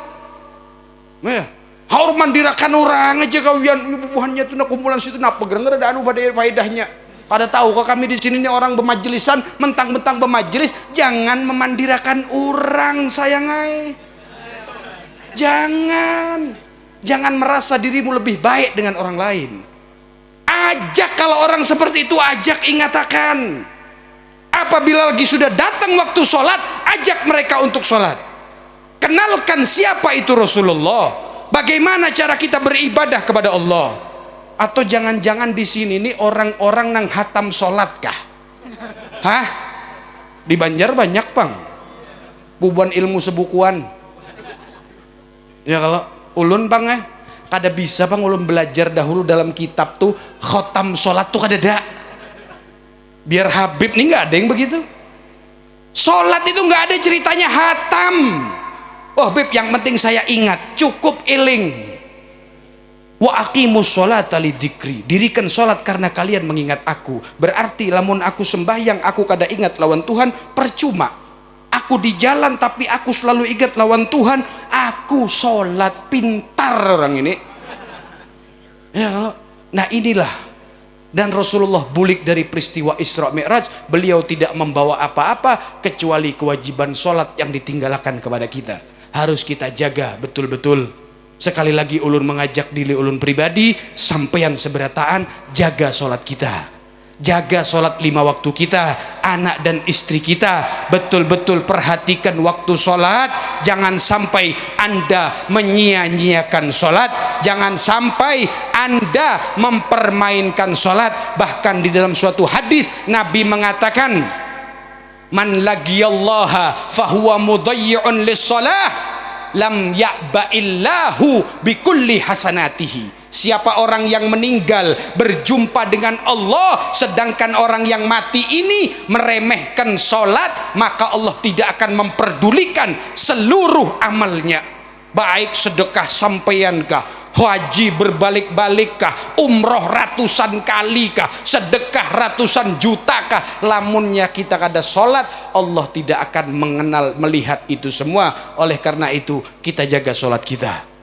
Haur mandirakan orang aja kawian bubuhannya tuh kumpulan situ napa gereng ada anu faedahnya. Kada tahu kok kami di sini nih orang bermajlisan, mentang-mentang bermajlis, jangan memandirakan orang sayangai. Jangan merasa dirimu lebih baik dengan orang lain. Ajak, kalau orang seperti itu ajak, ingatakan. Apabila lagi sudah datang waktu sholat, ajak mereka untuk sholat. Kenalkan siapa itu Rasulullah, bagaimana cara kita beribadah kepada Allah. Atau jangan-jangan di sini nih orang-orang nang hatam sholat kah? Hah? Di Banjar banyak pang bubuan ilmu sebukuan. Ya kalau ulun bang kada bisa bang ulun belajar dahulu dalam kitab tuh khotam sholat tuh kada ada. Biar Habib nih nggak ada yang begitu. Sholat itu nggak ada ceritanya hatam. Oh Habib, yang penting saya ingat, cukup eling. Wa aqimus sholata lidzikri. Dirikan sholat karena kalian mengingat aku. Berarti lamun aku sembahyang aku kada ingat lawan Tuhan, percuma. Aku di jalan tapi aku selalu ingat lawan Tuhan, aku sholat. Pintar orang ini ya kalau. Nah inilah, dan Rasulullah bulik dari peristiwa Isra Mi'raj, beliau tidak membawa apa-apa kecuali kewajiban sholat yang ditinggalkan kepada kita. Harus kita jaga betul-betul. Sekali lagi ulun mengajak diri ulun pribadi, sampeyan seberataan, jaga sholat kita. Jaga sholat 5 waktu kita, anak dan istri kita, betul-betul perhatikan waktu sholat. Jangan sampai anda menyia-nyiakan sholat, jangan sampai anda mempermainkan sholat. Bahkan di dalam suatu hadis Nabi mengatakan, man lagiyallaha fahuwa mudayyi'un lis-shalah lam ya'ba'illahu bikulli hasanatihi. Siapa orang yang meninggal berjumpa dengan Allah sedangkan orang yang mati ini meremehkan sholat, maka Allah tidak akan memperdulikan seluruh amalnya. Baik sedekah sampeyan kah, haji berbalik-balik kah, umroh ratusan kali kah, sedekah ratusan juta kah, lamunnya kita kada sholat, Allah tidak akan melihat itu semua. Oleh karena itu kita jaga sholat kita.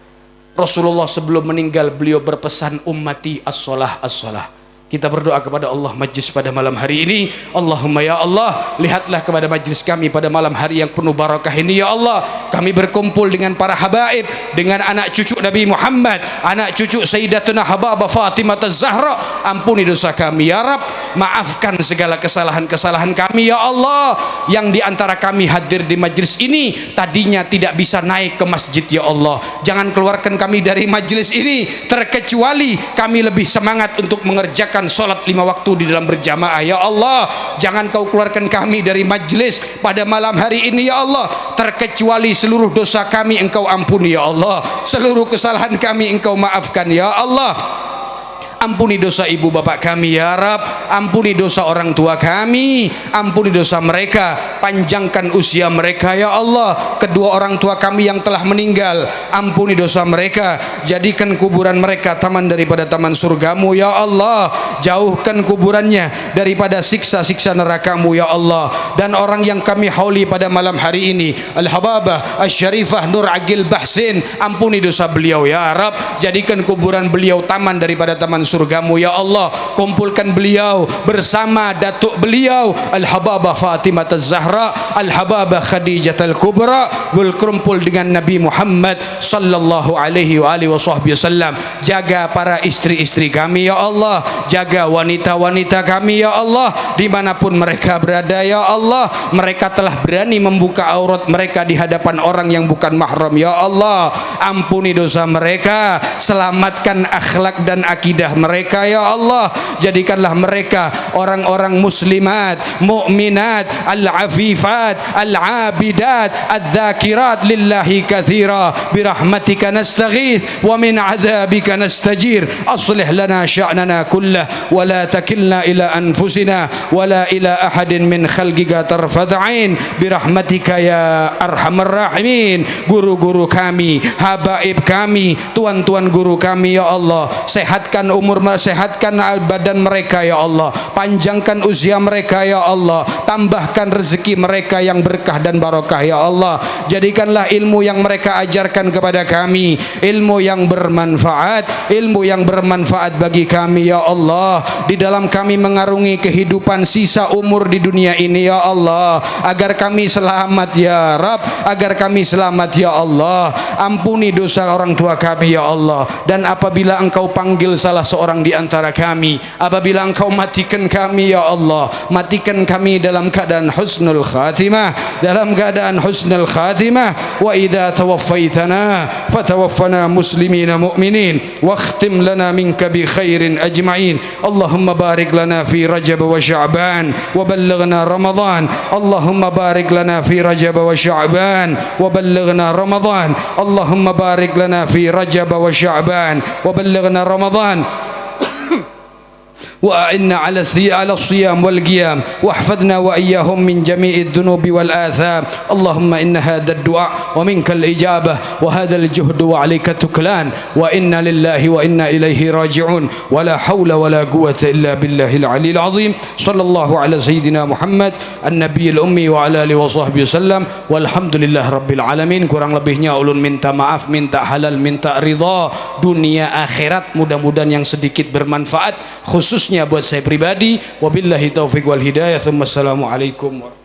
Rasulullah sebelum meninggal beliau berpesan, ummati as-sholah as-sholah. Kita berdoa kepada Allah majlis pada malam hari ini. Allahumma ya Allah, lihatlah kepada majlis kami pada malam hari yang penuh barakah ini ya Allah. Kami berkumpul dengan para habaib, dengan anak cucu Nabi Muhammad, anak cucu Sayyidatuna Hababah Fatimah Az-Zahra. Ampuni dosa kami ya Rabb, maafkan segala kesalahan-kesalahan kami ya Allah. Yang diantara kami hadir di majlis ini tadinya tidak bisa naik ke masjid ya Allah, jangan keluarkan kami dari majlis ini terkecuali kami lebih semangat untuk mengerjakan sholat 5 waktu di dalam berjamaah ya Allah. Jangan kau keluarkan kami dari majlis pada malam hari ini ya Allah terkecuali seluruh dosa kami engkau ampuni ya Allah, seluruh kesalahan kami engkau maafkan ya Allah. Ampuni dosa ibu bapak kami ya Rabb, ampuni dosa orang tua kami, ampuni dosa mereka, panjangkan usia mereka ya Allah. Kedua orang tua kami yang telah meninggal, ampuni dosa mereka, jadikan kuburan mereka taman daripada taman surgamu ya Allah. Jauhkan kuburannya daripada siksa-siksa nerakamu ya Allah. Dan orang yang kami hauli pada malam hari ini, Al-Hababah Asy-Syarifah Nur Agil Bahsin, ampuni dosa beliau ya Rabb, jadikan kuburan beliau taman daripada taman surga surgamu ya Allah. Kumpulkan beliau bersama datuk beliau Al-Hababah Fatimah Az-Zahra, Al-Hababah Khadijah Al-Kubra, berkumpul dengan Nabi Muhammad sallallahu alaihi wasallam. Jaga para istri-istri kami ya Allah, jaga wanita-wanita kami ya Allah, dimanapun mereka berada ya Allah. Mereka telah berani membuka aurat mereka di hadapan orang yang bukan mahram ya Allah. Ampuni dosa mereka, selamatkan akhlak dan akidah mereka ya Allah. Jadikanlah mereka orang-orang muslimat, mukminat, al-afifat, al-abidat, al-dhakirat lillahi kathira. Birahmatika nastaghith wa min adhabika nastajir. Aslih lana sya'nana kullah wa la takilna ila anfusina wa la ila ahadin min khalqika tarfat ain. Birahmatika ya arhamar rahimin. Guru-guru kami, habaib kami, tuan-tuan guru kami ya Allah, sehatkan umur, sehatkan badan mereka ya Allah, panjangkan usia mereka ya Allah, tambahkan rezeki mereka yang berkah dan barokah ya Allah. Jadikanlah ilmu yang mereka ajarkan kepada kami ilmu yang bermanfaat, ilmu yang bermanfaat bagi kami ya Allah, di dalam kami mengarungi kehidupan sisa umur di dunia ini ya Allah, agar kami selamat ya Rabb, agar kami selamat ya Allah. Ampuni dosa orang tua kami ya Allah, dan apabila Engkau panggil salah seorang di antara kami, apabila Engkau matikan kami ya Allah, matikan kami dalam keadaan husnul khatimah, dalam keadaan husnul khatimah. Wa idza tawaffaitana fatawaffana muslimina mu'minin wakhtim lana minka bi khairin ajma'in. Allahumma barik lana fi Rajab wa Sya'ban wa ballighna Ramadan. Allahumma barik lana fi Rajab wa Sya'ban wa ballighna Ramadan. Allahumma barik lana fi Rajab wa Sya'ban wa ballighna Ramadan. وأعنا على الصيام والقيام واحفظنا وإياهم من جميع الذنوب والآثام. اللهم إن هذا الدعاء ومنك الإجابة وهذا الجهد وعليك التكلان وإنا لله وإنا إليه راجعون ولا حول ولا قوة إلا بالله العلي العظيم. صلى الله على سيدنا محمد النبي الأمي وعلى آله وصحبه وسلم والحمد لله رب العالمين. Kurang lebihnya ulun minta maaf, minta halal, minta ridha dunia akhirat. Mudah-mudahan yang sedikit bermanfaat khususnya buat saya pribadi. Wabillahi taufiq wal hidayah. Assalamualaikum warahmatullahi wabarakatuh.